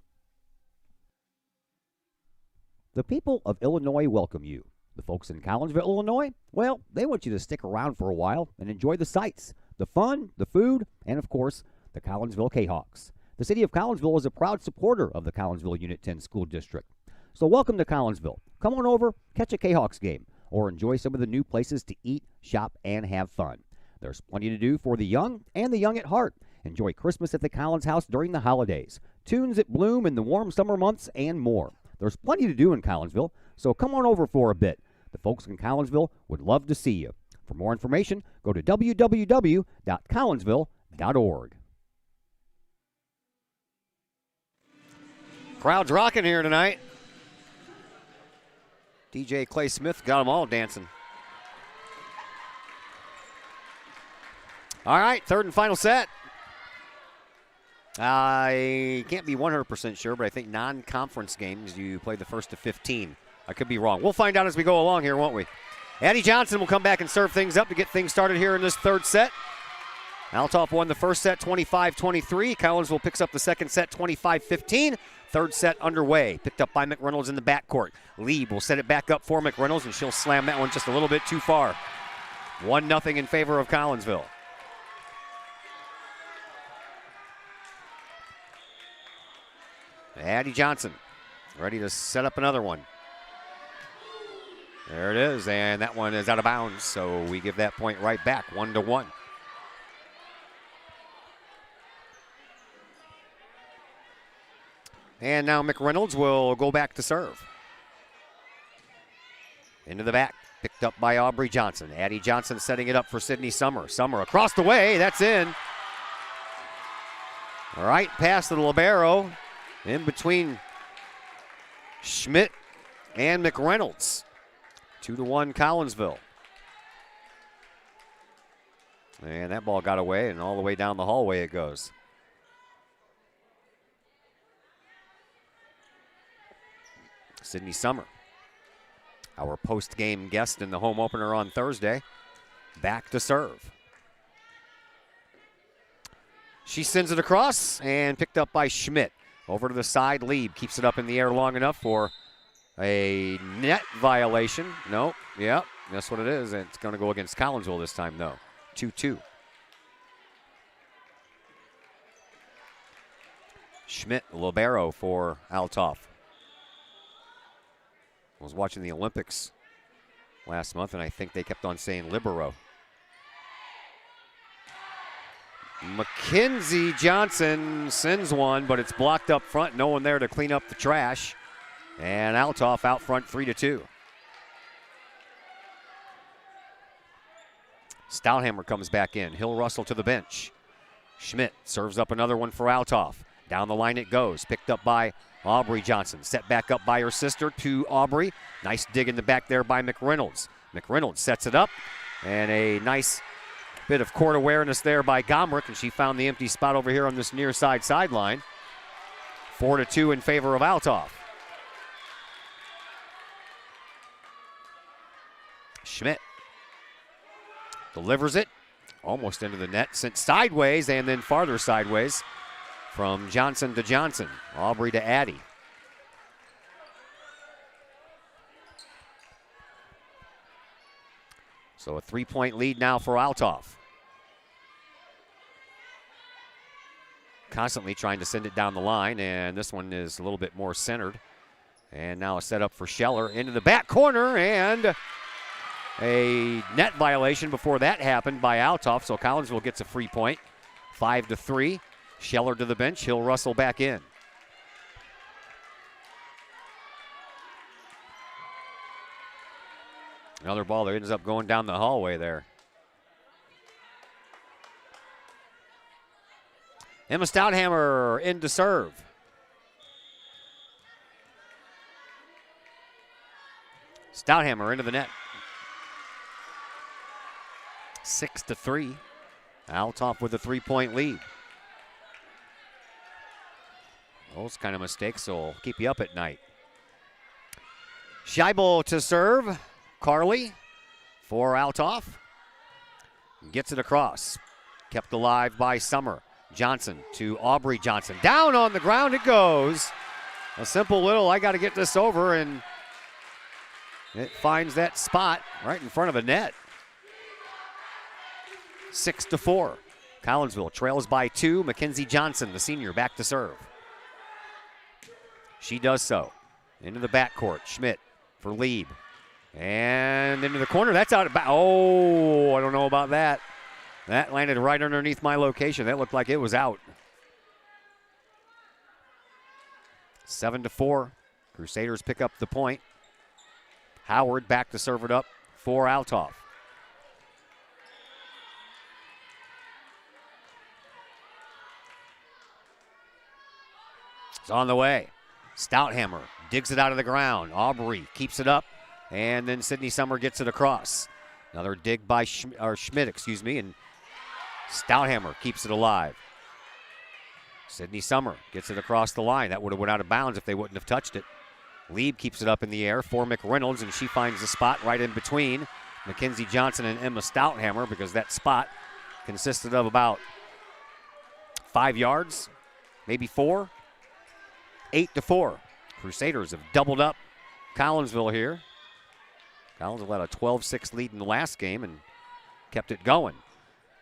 The people of Illinois welcome you. The folks in Collinsville, Illinois, well, they want you to stick around for a while and enjoy the sights, the fun, the food, and of course, the Collinsville Kahawks. The city of Collinsville is a proud supporter of the Collinsville Unit 10 School District. So welcome to Collinsville. Come on over, catch a Kahawks game, or enjoy some of the new places to eat, shop, and have fun. There's plenty to do for the young and the young at heart. Enjoy Christmas at the Collins House during the holidays, tunes at Bloom in the warm summer months, and more. There's plenty to do in Collinsville, so come on over for a bit. The folks in Collinsville would love to see you. For more information, go to www.collinsville.org. Crowd's rocking here tonight. DJ Clay Smith got them all dancing. All right, third and final set. I can't be 100% sure, but I think non-conference games, you play the first to 15. I could be wrong. We'll find out as we go along here, won't we? Addie Johnson will come back and serve things up to get things started here in this third set. Althoff won the first set 25-23. Collinsville picks up the second set 25-15. Third set underway. Picked up by McReynolds in the backcourt. Lieb will set it back up for McReynolds, and she'll slam that one just a little bit too far. 1-0 in favor of Collinsville. Addie Johnson ready to set up another one. There it is, and that one is out of bounds, so we give that point right back, 1-1. And now McReynolds will go back to serve. Into the back, picked up by Aubrey Johnson. Addie Johnson setting it up for Sydney Summer. Summer across the way, that's in. All right, pass to the libero. In between Schmidt and McReynolds. 2-1 Collinsville. And that ball got away, and all the way down the hallway it goes. Sydney Summer, our post-game guest in the home opener on Thursday, back to serve. She sends it across and picked up by Schmidt. Over to the side, Lieb keeps it up in the air long enough for a net violation. No, yep, that's what it is. And it's going to go against Collinsville this time, though. 2-2. Schmidt, libero for Althoff. I was watching the Olympics last month, and I think they kept on saying libero. Mackenzie Johnson sends one, but it's blocked up front. No one there to clean up the trash. And Althoff out front 3-2. Stouthammer comes back in. Hill Russell to the bench. Schmidt serves up another one for Althoff. Down the line it goes. Picked up by Aubrey Johnson. Set back up by her sister to Aubrey. Nice dig in the back there by McReynolds. McReynolds sets it up. And a nice bit of court awareness there by Gomrick, and she found the empty spot over here on this near side sideline. 4-2 in favor of Althoff. Schmidt delivers it almost into the net, sent sideways and then farther sideways from Johnson to Johnson. Aubrey to Addie. So a 3-point lead now for Althoff. Constantly trying to send it down the line, and this one is a little bit more centered. And now a setup for Scheller into the back corner, and a net violation before that happened by Althoff, so Collinsville gets a free point. 5-3. Scheller to the bench. Hill Russell back in. Another ball that ends up going down the hallway there. Emma Stouthammer in to serve. Stouthammer into the net. 6-3. Althoff with a 3-point lead. Those kind of mistakes will keep you up at night. Scheibel to serve. Carly for Althoff. Gets it across. Kept alive by Summer. Johnson to Aubrey Johnson. Down on the ground it goes. A simple little, I got to get this over, and it finds that spot right in front of the net. 6-4. Collinsville trails by 2. Mackenzie Johnson, the senior, back to serve. She does so. Into the backcourt. Schmidt for Lieb. And into the corner. That's out of bounds. Oh, I don't know about that. That landed right underneath my location. That looked like it was out. 7-4. Crusaders pick up the point. Howard back to serve it up for Althoff. It's on the way. Stouthammer digs it out of the ground. Aubrey keeps it up, and then Sydney Summer gets it across. Another dig by Schmidt, and Stouthammer keeps it alive. Sydney Summer gets it across the line. That would have went out of bounds if they wouldn't have touched it. Lieb keeps it up in the air for McReynolds, and she finds the spot right in between Mackenzie Johnson and Emma Stouthammer, because that spot consisted of about 5 yards, maybe 4. 8-4. Crusaders have doubled up Collinsville here. Collinsville had a 12-6 lead in the last game and kept it going.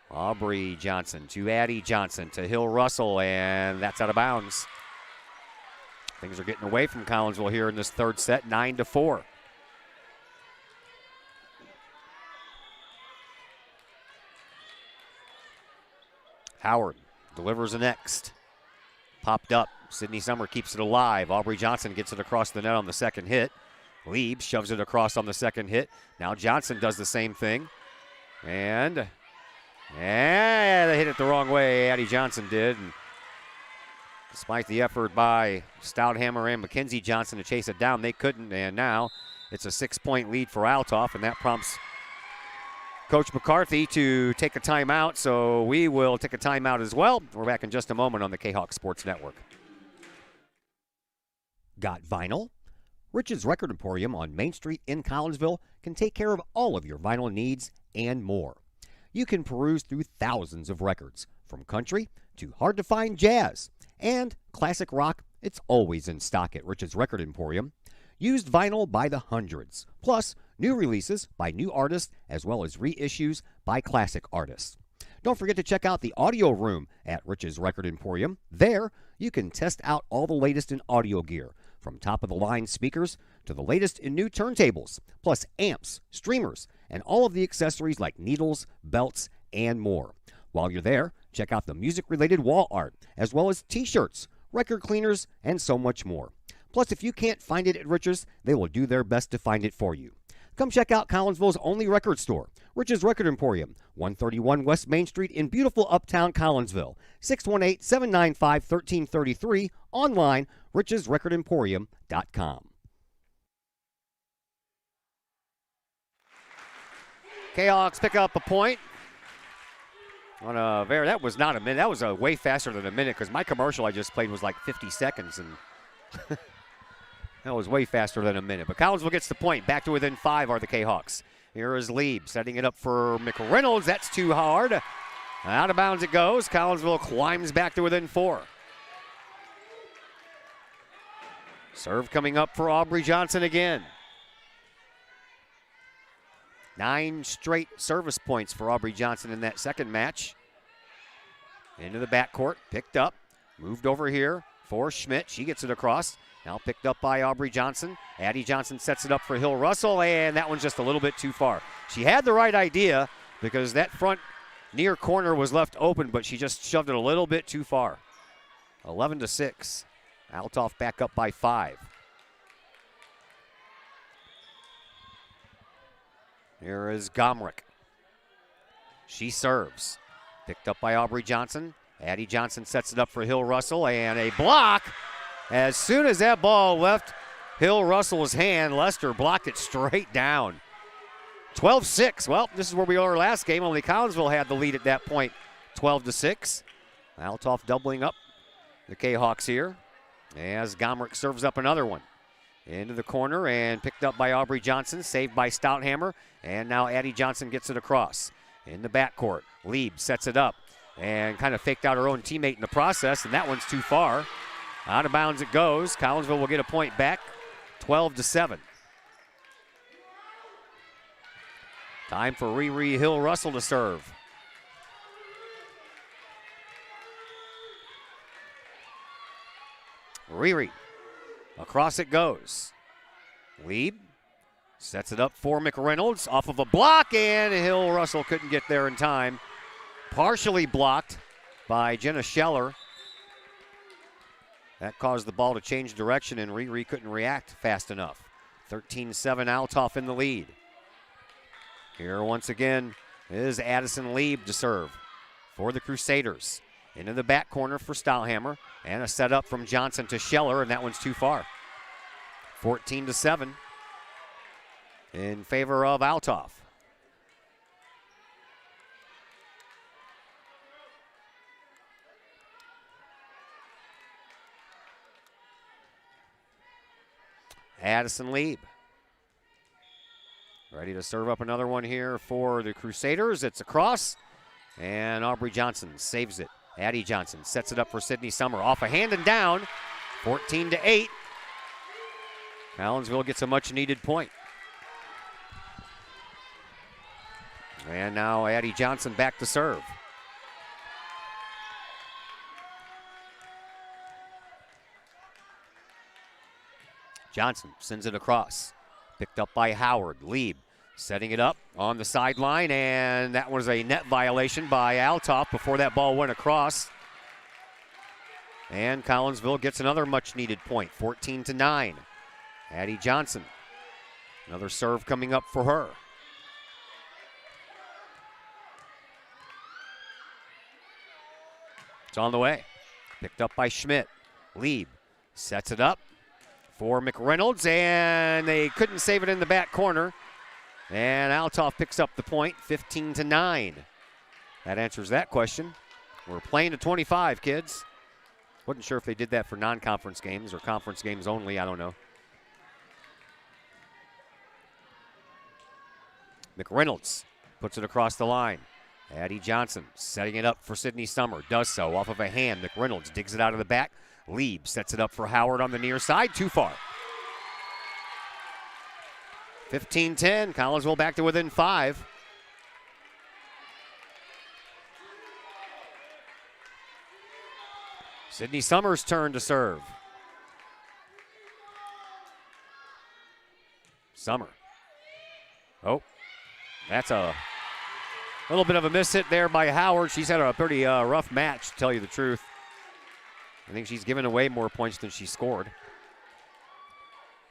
Aubrey Johnson to Addie Johnson to Hill Russell, and that's out of bounds. Things are getting away from Collinsville here in this third set, 9-4. Howard delivers the next. Popped up. Sydney Summer keeps it alive. Aubrey Johnson gets it across the net on the second hit. Lieb shoves it across on the second hit. Now Johnson does the same thing. And they hit it the wrong way. Addie Johnson did. And despite the effort by Stouthammer and Mackenzie Johnson to chase it down, they couldn't. And now it's a 6-point lead for Althoff, and that prompts Coach McCarthy to take a timeout. So we will take a timeout as well. We're back in just a moment on the Kahok Sports Network. Got vinyl? Rich's Record Emporium on Main Street in Collinsville can take care of all of your vinyl needs and more. You can peruse through thousands of records, from country to hard-to-find jazz. And classic rock, it's always in stock at Rich's Record Emporium. Used vinyl by the hundreds, plus new releases by new artists as well as reissues by classic artists. Don't forget to check out the audio room at Rich's Record Emporium. There, you can test out all the latest in audio gear, from top-of-the-line speakers to the latest in new turntables, plus amps, streamers, and all of the accessories like needles, belts, and more. While you're there, check out the music-related wall art, as well as t-shirts, record cleaners, and so much more. Plus, if you can't find it at Rich's, they will do their best to find it for you. Come check out Collinsville's only record store, Rich's Record Emporium, 131 West Main Street in beautiful uptown Collinsville, 618-795-1333, online, richesrecordemporium.com. Kahawks pick up a point. That was not a minute. That was way faster than a minute, because my commercial I just played was like 50 seconds, and that was way faster than a minute. But Collinsville gets the point. Back to within 5 are the Kahawks. Here is Lieb setting it up for McReynolds. That's too hard. Out of bounds it goes. Collinsville climbs back to within 4. Serve coming up for Aubrey Johnson again. 9 straight service points for Aubrey Johnson in that second match. Into the backcourt, picked up, moved over here for Schmidt. She gets it across. Now picked up by Aubrey Johnson. Addie Johnson sets it up for Hill Russell, and that one's just a little bit too far. She had the right idea, because that front near corner was left open, but she just shoved it a little bit too far. 11-6. Althoff back up by 5. Here is Gomrick. She serves. Picked up by Aubrey Johnson. Addie Johnson sets it up for Hill Russell, and a block. As soon as that ball left Hill Russell's hand. Lester blocked it straight down. 12-6. Well, this is where we were last game. Only Collinsville had the lead at that point, 12-6. Althoff doubling up the Kahawks here as Gomrich serves up another one. Into the corner and picked up by Aubrey Johnson, saved by Stouthammer, and now Addie Johnson gets it across. In the backcourt, Lieb sets it up and kind of faked out her own teammate in the process, and that one's too far. Out of bounds it goes. Collinsville will get a point back, 12-7. Time for Riri Hill Russell to serve. Riri, across it goes. Lieb sets it up for McReynolds off of a block, and Hill Russell couldn't get there in time. Partially blocked by Jenna Scheller. That caused the ball to change direction, and Riri couldn't react fast enough. 13-7, Althoff in the lead. Here once again is Addison Lieb to serve for the Crusaders. Into the back corner for Stouthammer, and a setup from Johnson to Scheller, and that one's too far. 14-7 in favor of Althoff. Addison Lieb ready to serve up another one here for the Crusaders. It's across, and Aubrey Johnson saves it. Addie Johnson sets it up for Sydney Summer. Off a hand and down, 14-8. Collinsville gets a much-needed point. And now Addie Johnson back to serve. Johnson sends it across. Picked up by Howard. Lieb setting it up on the sideline, and that was a net violation by Althoff before that ball went across. And Collinsville gets another much-needed point, 14-9. Addie Johnson, another serve coming up for her. It's on the way. Picked up by Schmidt. Lieb sets it up for McReynolds, and they couldn't save it in the back corner. And Althoff picks up the point, 15-9. That answers that question. We're playing to 25, kids. Wasn't sure if they did that for non-conference games or conference games only. I don't know. McReynolds puts it across the line. Addie Johnson setting it up for Sydney Summer. Does so off of a hand. McReynolds digs it out of the back. Lieb sets it up for Howard on the near side. Too far. 15-10. Collinsville back to within 5. Sydney Summers' turn to serve. Summer. Oh, that's a little bit of a miss hit there by Howard. She's had a pretty rough match, to tell you the truth. I think she's given away more points than she scored.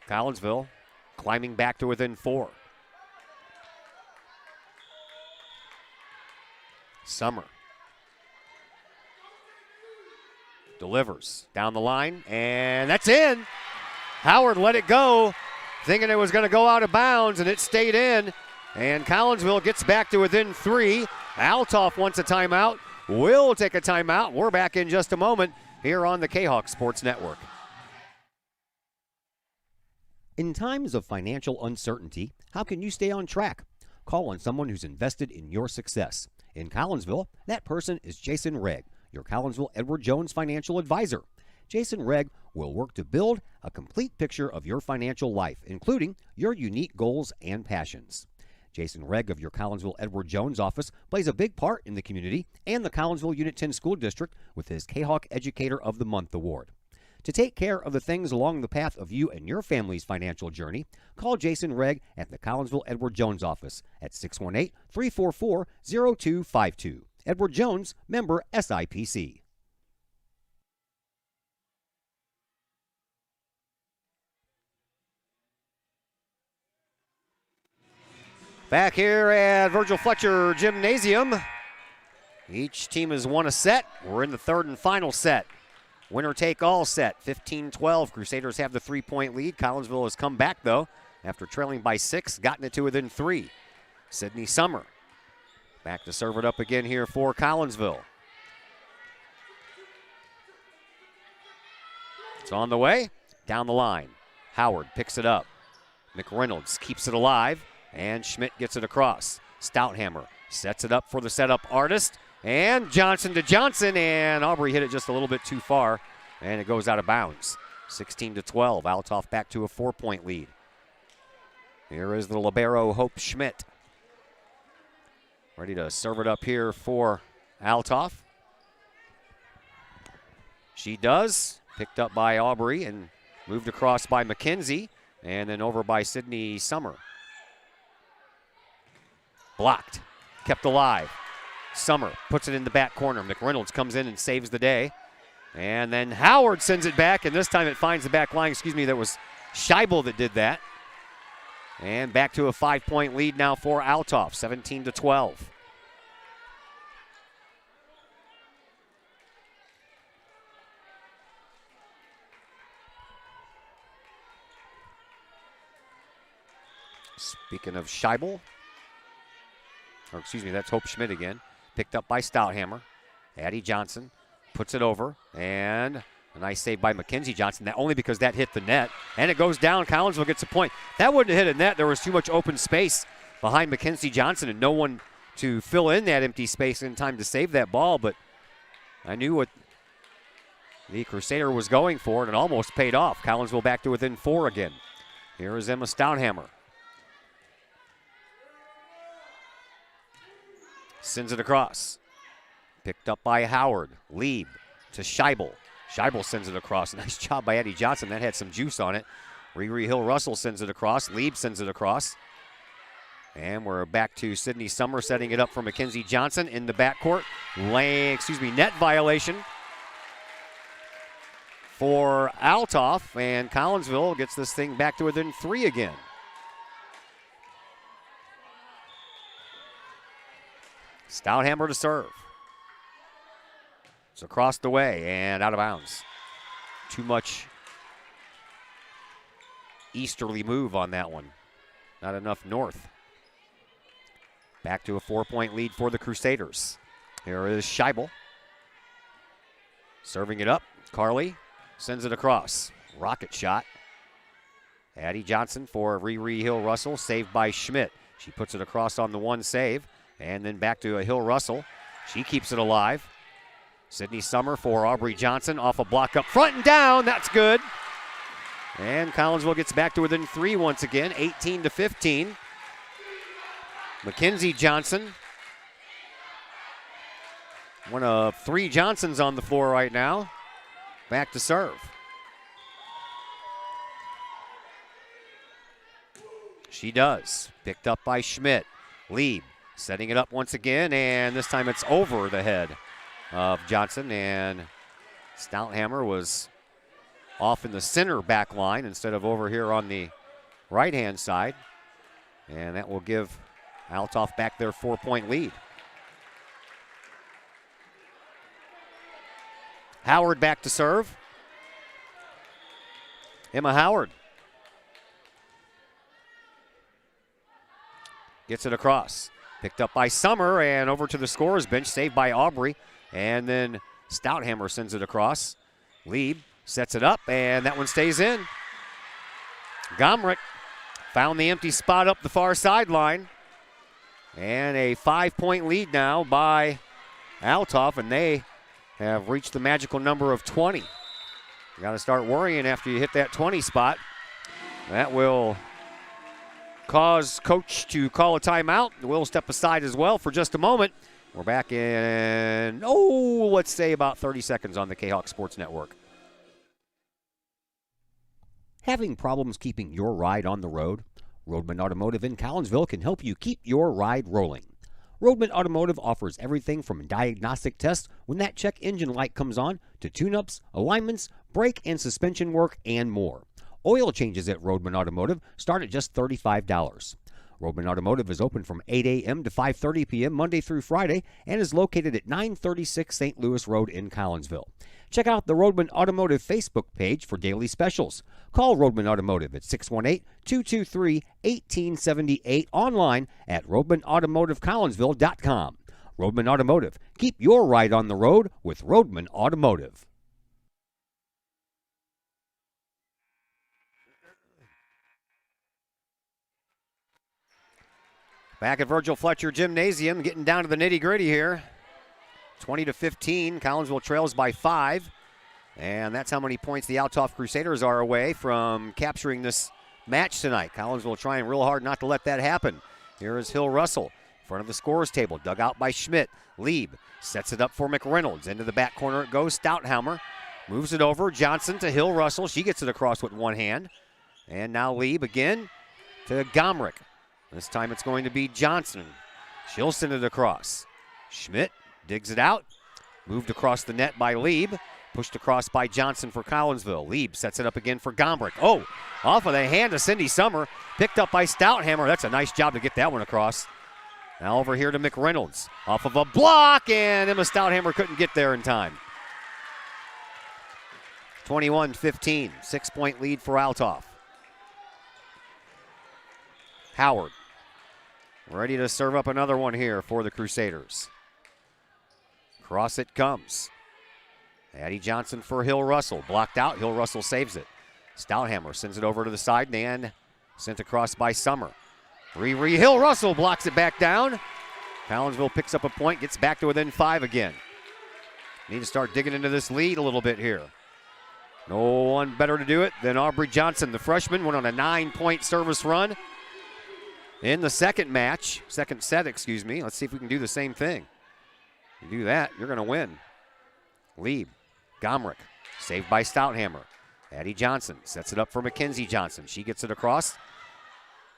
Collinsville climbing back to within 4. Summer delivers down the line, and that's in. Howard let it go, thinking it was going to go out of bounds, and it stayed in. And Collinsville gets back to within 3. Althoff wants a timeout. We'll take a timeout. We're back in just a moment here on the Kahok Sports Network. In times of financial uncertainty, how can you stay on track? Call on someone who's invested in your success. In Collinsville, that person is Jason Regg, your Collinsville Edward Jones financial advisor. Jason Regg will work to build a complete picture of your financial life, including your unique goals and passions. Jason Regg of your Collinsville Edward Jones office plays a big part in the community and the Collinsville Unit 10 School District with his Kahok Educator of the Month award. To take care of the things along the path of you and your family's financial journey, call Jason Regg at the Collinsville Edward Jones office at 618-344-0252. Edward Jones, member SIPC. Back here at Virgil Fletcher Gymnasium. Each team has won a set. We're in the third and final set Winner take all set, 15-12. Crusaders have the 3-point lead. Collinsville has come back, though, after trailing by 6, gotten it to within 3. Sydney Summer back to serve it up again here for Collinsville. It's on the way, down the line. Howard picks it up. McReynolds keeps it alive, and Schmidt gets it across. Stouthammer sets it up for the setup artist, and Johnson to Johnson, and Aubrey hit it just a little bit too far, and it goes out of bounds. 16-12, Althoff back to a 4-point lead. Here is the libero Hope Schmidt. Ready to serve it up here for Althoff. She does. Picked up by Aubrey and moved across by McKenzie, and then over by Sydney Summer. Blocked, kept alive. Summer puts it in the back corner. McReynolds comes in and saves the day. And then Howard sends it back, and this time it finds the back line. That was Scheibel that did that. And back to a 5-point lead now for Althoff, 17-12. Speaking of Scheibel, that's Hope Schmidt again. Picked up by Stouthammer. Addie Johnson puts it over, and a nice save by Mackenzie Johnson. That only because that hit the net, and it goes down. Collinsville gets a point. That wouldn't have hit a net. There was too much open space behind Mackenzie Johnson, and no one to fill in that empty space in time to save that ball. But I knew what the Crusader was going for, and it almost paid off. Collinsville back to within 4 again. Here is Emma Stouthammer. Sends it across. Picked up by Howard. Lieb to Scheibel. Scheibel sends it across. Nice job by Eddie Johnson. That had some juice on it. Riri Hill-Russell sends it across. Lieb sends it across. And we're back to Sydney Summer setting it up for Mackenzie Johnson in the backcourt. Net violation for Althoff. And Collinsville gets this thing back to within 3 again. Stouthammer to serve. It's across the way and out of bounds. Too much easterly move on that one. Not enough north. Back to a 4-point lead for the Crusaders. Here is Scheibel. Serving it up. Carly sends it across. Rocket shot. Addie Johnson for Riri Hill-Russell. Saved by Schmidt. She puts it across on the one save. And then back to a Hill-Russell. She keeps it alive. Sydney Summer for Aubrey Johnson. Off a block up front and down. That's good. And Collinsville gets back to within 3 once again. 18-15. Mackenzie Johnson. One of 3 Johnsons on the floor right now. Back to serve. She does. Picked up by Schmidt. Lieb. Setting it up once again, and this time it's over the head of Johnson, and Stouthammer was off in the center back line instead of over here on the right-hand side, and that will give Althoff back their 4-point lead. Howard back to serve. Emma Howard gets it across. Picked up by Summer and over to the scorer's bench, saved by Aubrey. And then Stouthammer sends it across. Lieb sets it up, and that one stays in. Gomrich found the empty spot up the far sideline. And a 5-point lead now by Althoff, and they have reached the magical number of 20. You got to start worrying after you hit that 20 spot. That will cause coach to call a timeout. We'll step aside as well for just a moment. We're back in, let's say about 30 seconds on the Kahok Sports Network. Having problems keeping your ride on the road? Roadman Automotive in Collinsville can help you keep your ride rolling. Roadman Automotive offers everything from diagnostic tests when that check engine light comes on to tune-ups, alignments, brake and suspension work, and more. Oil changes at Roadman Automotive start at just $35. Roadman Automotive is open from 8 a.m. to 5:30 p.m. Monday through Friday and is located at 936 St. Louis Road in Collinsville. Check out the Roadman Automotive Facebook page for daily specials. Call Roadman Automotive at 618-223-1878, online at roadmanautomotivecollinsville.com. Roadman Automotive. Keep your ride on the road with Roadman Automotive. Back at Virgil Fletcher Gymnasium, getting down to the nitty-gritty here. 20-15, Collinsville trails by 5. And that's how many points the Althoff Crusaders are away from capturing this match tonight. Collinsville trying real hard not to let that happen. Here is Hill Russell in front of the scorer's table, dug out by Schmidt. Lieb sets it up for McReynolds. Into the back corner it goes. Stouthammer moves it over. Johnson to Hill Russell. She gets it across with one hand. And now Lieb again to Gomrich. This time it's going to be Johnson. She'll send it across. Schmidt digs it out. Moved across the net by Lieb. Pushed across by Johnson for Collinsville. Lieb sets it up again for Gomrich. Oh, off of the hand of Cindy Summer. Picked up by Stouthammer. That's a nice job to get that one across. Now over here to McReynolds. Off of a block, and Emma Stouthammer couldn't get there in time. 21-15, 6-point lead for Althoff. Howard ready to serve up another one here for the Crusaders. Cross it comes. Addie Johnson for Hill Russell. Blocked out. Hill Russell saves it. Stouthammer sends it over to the side and sent across by Summer. Hill Russell blocks it back down. Collinsville picks up a point, gets back to within 5 again. Need to start digging into this lead a little bit here. No one better to do it than Aubrey Johnson. The freshman went on a 9-point service run in the second set. Let's see if we can do the same thing. You do that, you're going to win. Lieb, Gomrich, saved by Stouthammer. Addie Johnson sets it up for Mackenzie Johnson. She gets it across.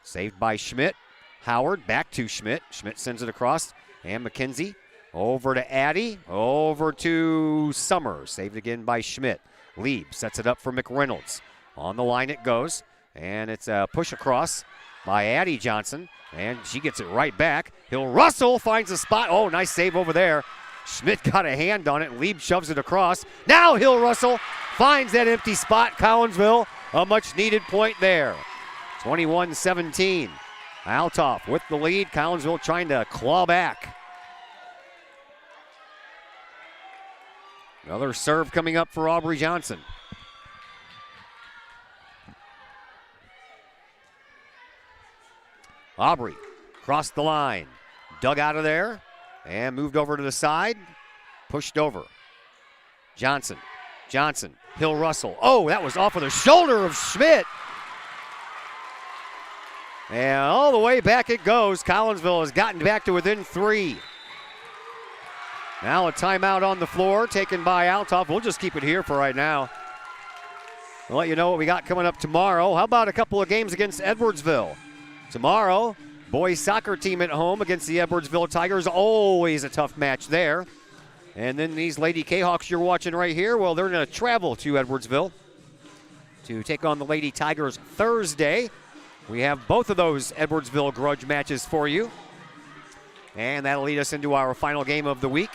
Saved by Schmidt. Howard back to Schmidt. Schmidt sends it across. And Mackenzie over to Addie. Over to Summer. Saved again by Schmidt. Lieb sets it up for McReynolds. On the line it goes. And it's a push across by Addie Johnson. And she gets it right back. Hill Russell finds a spot. Oh, nice save over there. Schmidt got a hand on it, and Lieb shoves it across. Now Hill Russell finds that empty spot. Collinsville, a much-needed point there. 21-17. Althoff with the lead. Collinsville trying to claw back. Another serve coming up for Aubrey Johnson. Aubrey crossed the line, dug out of there, and moved over to the side, pushed over. Johnson, Hill Russell. Oh, that was off of the shoulder of Schmidt. And all the way back it goes. Collinsville has gotten back to within 3. Now a timeout on the floor taken by Althoff. We'll just keep it here for right now. We'll let you know what we got coming up tomorrow. How about a couple of games against Edwardsville? Tomorrow, boys soccer team at home against the Edwardsville Tigers. Always a tough match there. And then these Lady Kahawks you're watching right here, well, they're going to travel to Edwardsville to take on the Lady Tigers Thursday. We have both of those Edwardsville grudge matches for you. And that'll lead us into our final game of the week.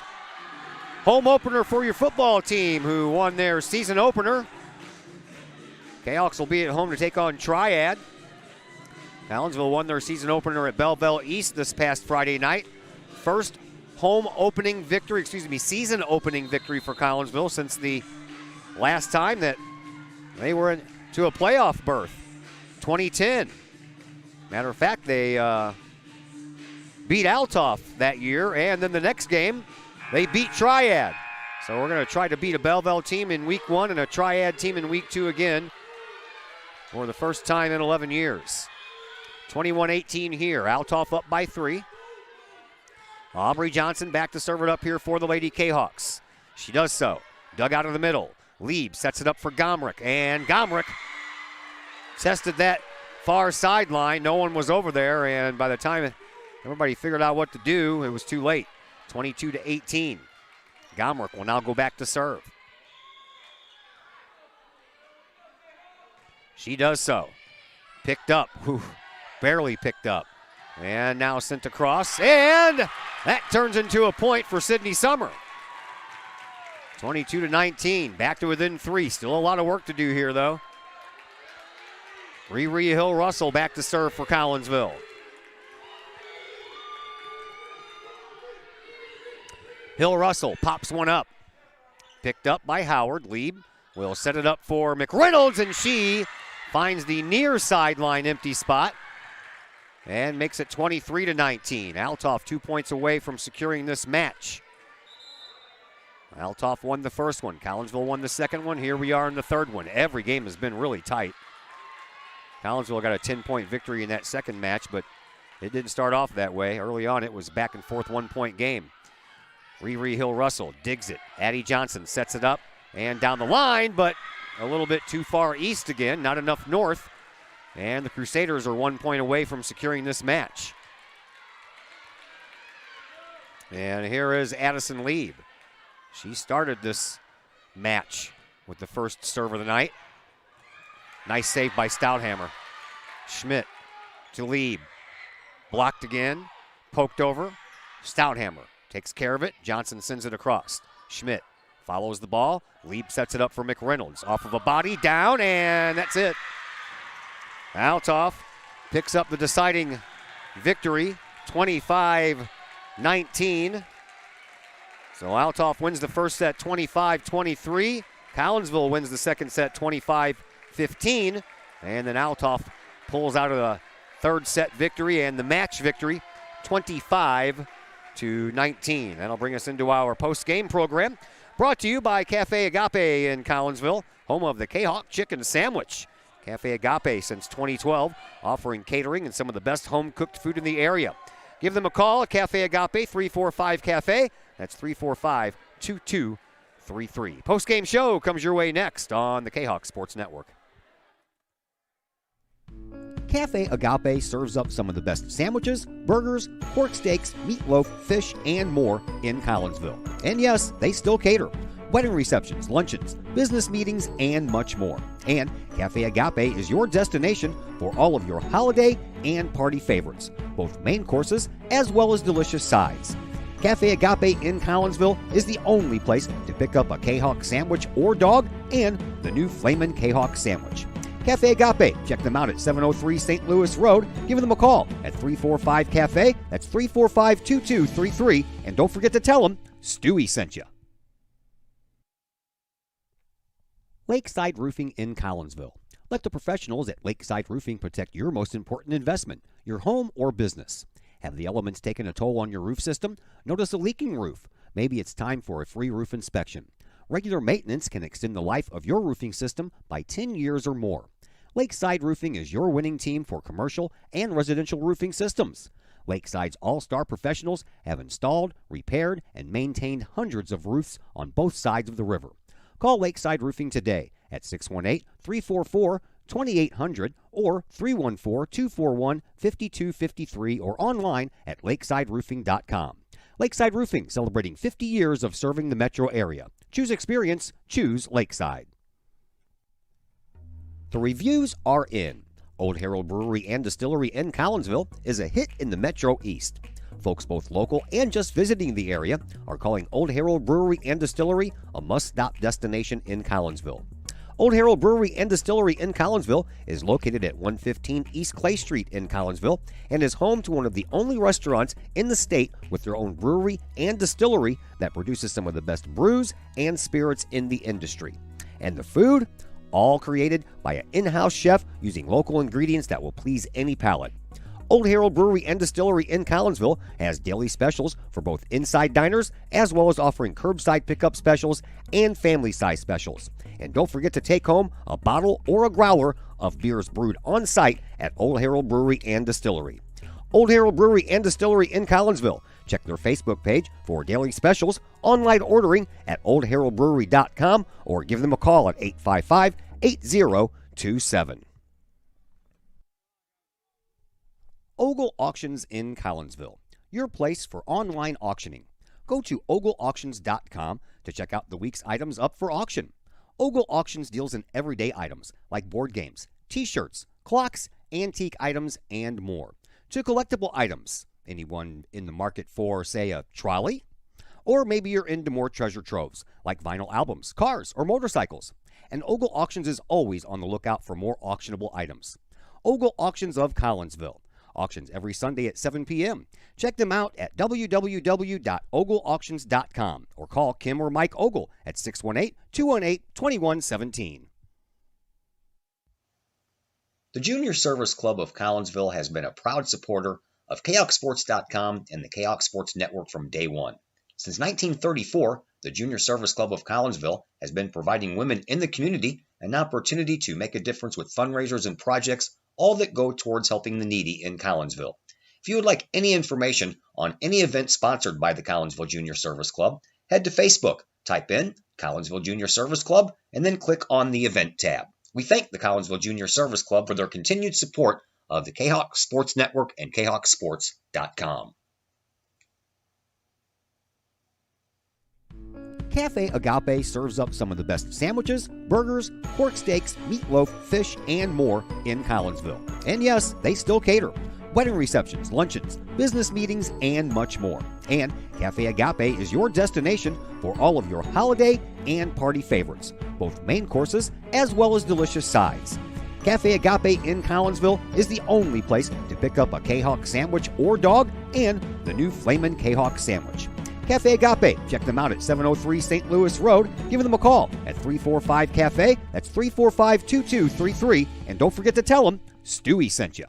Home opener for your football team who won their season opener. Kahawks will be at home to take on Triad. Collinsville won their season opener at Belleville East this past Friday night. First season opening victory for Collinsville since the last time that they were into a playoff berth, 2010. Matter of fact, they beat Althoff that year, and then the next game, they beat Triad. So we're going to try to beat a Belleville team in week 1 and a Triad team in week 2 again for the first time in 11 years. 21-18 here. Althoff up by 3. Aubrey Johnson back to serve it up here for the Lady Kahawks. She does so. Dug out of the middle. Lieb sets it up for Gomrich, and Gomrich tested that far sideline. No one was over there, and by the time everybody figured out what to do, it was too late. 22-18. Gomrich will now go back to serve. She does so. Picked up. Barely picked up. And now sent across, and that turns into a point for Sydney Summer. 22-19, back to within 3. Still a lot of work to do here, though. Riri Hill-Russell back to serve for Collinsville. Hill-Russell pops one up. Picked up by Howard. Lieb will set it up for McReynolds, and she finds the near sideline empty spot and makes it 23-19. Althoff 2 points away from securing this match. Althoff won the first one. Collinsville won the second one. Here we are in the third one. Every game has been really tight. Collinsville got a 10-point victory in that second match, but it didn't start off that way. Early on, it was back and forth 1-point game. Riri Hill-Russell digs it. Addie Johnson sets it up and down the line, but a little bit too far east again, not enough north. And the Crusaders are 1 point away from securing this match. And here is Addison Lieb. She started this match with the first serve of the night. Nice save by Stouthammer. Schmidt to Lieb. Blocked again. Poked over. Stouthammer takes care of it. Johnson sends it across. Schmidt follows the ball. Lieb sets it up for McReynolds. Off of a body, down, and that's it. Althoff picks up the deciding victory, 25-19. So Althoff wins the first set 25-23. Collinsville wins the second set 25-15. And then Althoff pulls out of the third set victory and the match victory 25-19. That'll bring us into our post-game program. Brought to you by Cafe Agape in Collinsville, home of the Kahok Chicken Sandwich. Cafe Agape since 2012, offering catering and some of the best home-cooked food in the area. Give them a call at Cafe Agape, 345-CAFE. That's 345-2233. Post-game show comes your way next on the Kahok Sports Network. Cafe Agape serves up some of the best sandwiches, burgers, pork steaks, meatloaf, fish, and more in Collinsville. And yes, they still cater. Wedding receptions, luncheons, business meetings, and much more. And Cafe Agape is your destination for all of your holiday and party favorites, both main courses as well as delicious sides. Cafe Agape in Collinsville is the only place to pick up a Kahok sandwich or dog and the new Flamin' Kahok sandwich. Cafe Agape, check them out at 703 St. Louis Road. Give them a call at 345-CAFE. That's 345-2233. And don't forget to tell them Stewie sent you. Lakeside Roofing in Collinsville. Let the professionals at Lakeside Roofing protect your most important investment, your home or business. Have the elements taken a toll on your roof system? Notice a leaking roof? Maybe it's time for a free roof inspection. Regular maintenance can extend the life of your roofing system by 10 years or more. Lakeside Roofing is your winning team for commercial and residential roofing systems. Lakeside's all-star professionals have installed, repaired, and maintained hundreds of roofs on both sides of the river. Call Lakeside Roofing today at 618-344-2800 or 314-241-5253 or online at lakesideroofing.com. Lakeside Roofing, celebrating 50 years of serving the metro area. Choose experience, choose Lakeside. The reviews are in. Old Herald Brewery and Distillery in Collinsville is a hit in the Metro East. Folks both local and just visiting the area are calling Old Herald Brewery and Distillery a must-stop destination in Collinsville. Old Herald Brewery and Distillery in Collinsville is located at 115 East Clay Street in Collinsville and is home to one of the only restaurants in the state with their own brewery and distillery that produces some of the best brews and spirits in the industry. And the food? All created by an in-house chef using local ingredients that will please any palate. Old Herald Brewery and Distillery in Collinsville has daily specials for both inside diners as well as offering curbside pickup specials and family size specials. And don't forget to take home a bottle or a growler of beers brewed on site at Old Herald Brewery and Distillery. Old Herald Brewery and Distillery in Collinsville. Check their Facebook page for daily specials, online ordering at oldheraldbrewery.com or give them a call at 855-8027. Ogle Auctions in Collinsville, your place for online auctioning. Go to ogleauctions.com to check out the week's items up for auction. Ogle Auctions deals in everyday items like board games, t-shirts, clocks, antique items, and more. to collectible items. Anyone in the market for, say, a trolley? Or maybe you're into more treasure troves, like vinyl albums, cars, or motorcycles. And Ogle Auctions is always on the lookout for more auctionable items. Ogle Auctions of Collinsville. Auctions every Sunday at 7 p.m. Check them out at www.ogleauctions.com or call Kim or Mike Ogle at 618-218-2117. The Junior Service Club of Collinsville has been a proud supporter of KahokSports.com and the Kahok Sports Network from day one. Since 1934, the Junior Service Club of Collinsville has been providing women in the community an opportunity to make a difference with fundraisers and projects, all that go towards helping the needy in Collinsville. If you would like any information on any event sponsored by the Collinsville Junior Service Club, head to Facebook, type in Collinsville Junior Service Club, and then click on the Event tab. We thank the Collinsville Junior Service Club for their continued support of the Kahok Sports Network and KahokSports.com. Cafe Agape serves up some of the best sandwiches, burgers, pork steaks, meatloaf, fish, and more in Collinsville. And yes, they still cater. Wedding receptions, luncheons, business meetings, and much more. And Cafe Agape is your destination for all of your holiday and party favorites, both main courses as well as delicious sides. Cafe Agape in Collinsville is the only place to pick up a Kahok sandwich or dog and the new Flamin' Kahok sandwich. Cafe Agape. Check them out at 703 St. Louis Road. Give them a call at 345-CAFE. That's 345-2233. And don't forget to tell them Stewie sent you.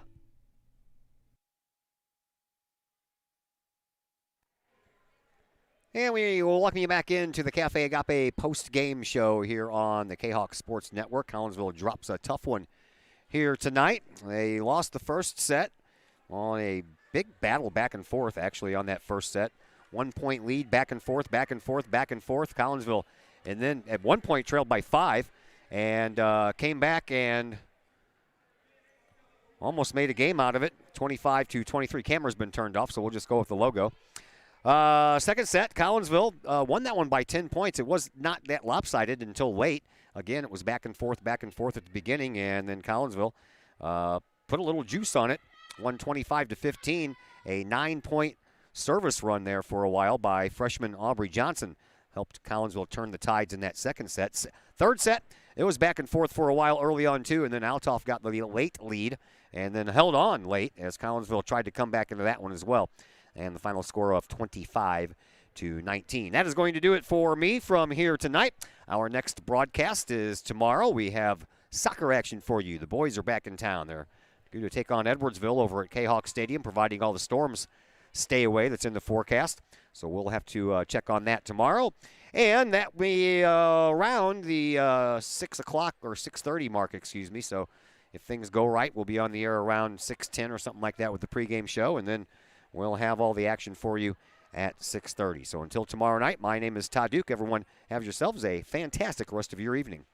And we will welcome you back into the Cafe Agape post-game show here on the Kahok Sports Network. Collinsville drops a tough one here tonight. They lost the first set on a big battle back and forth, actually, on that first set. 1 point lead, back and forth, back and forth, back and forth. Collinsville, and then at 1 point trailed by 5, and came back and almost made a game out of it. 25-23. Camera's been turned off, so we'll just go with the logo. Second set, Collinsville won that one by 10 points. It was not that lopsided until late. Again, it was back and forth at the beginning, and then Collinsville put a little juice on it. Won 25-15, a 9-point service run there for a while by freshman Aubrey Johnson. Helped Collinsville turn the tides in that second set. Third set, it was back and forth for a while early on, too, and then Althoff got the late lead and then held on late as Collinsville tried to come back into that one as well. And the final score of 25-19. That is going to do it for me from here tonight. Our next broadcast is tomorrow. We have soccer action for you. The boys are back in town. They're going to take on Edwardsville over at Kahok Stadium, providing all the storms stay away that's in the forecast. So we'll have to check on that tomorrow. And that will be around the 6 o'clock or 6:30 mark, excuse me. So if things go right, we'll be on the air around 6:10 or something like that with the pregame show. And then we'll have all the action for you at 6:30. So until tomorrow night, my name is Todd Duke. Everyone, have yourselves a fantastic rest of your evening.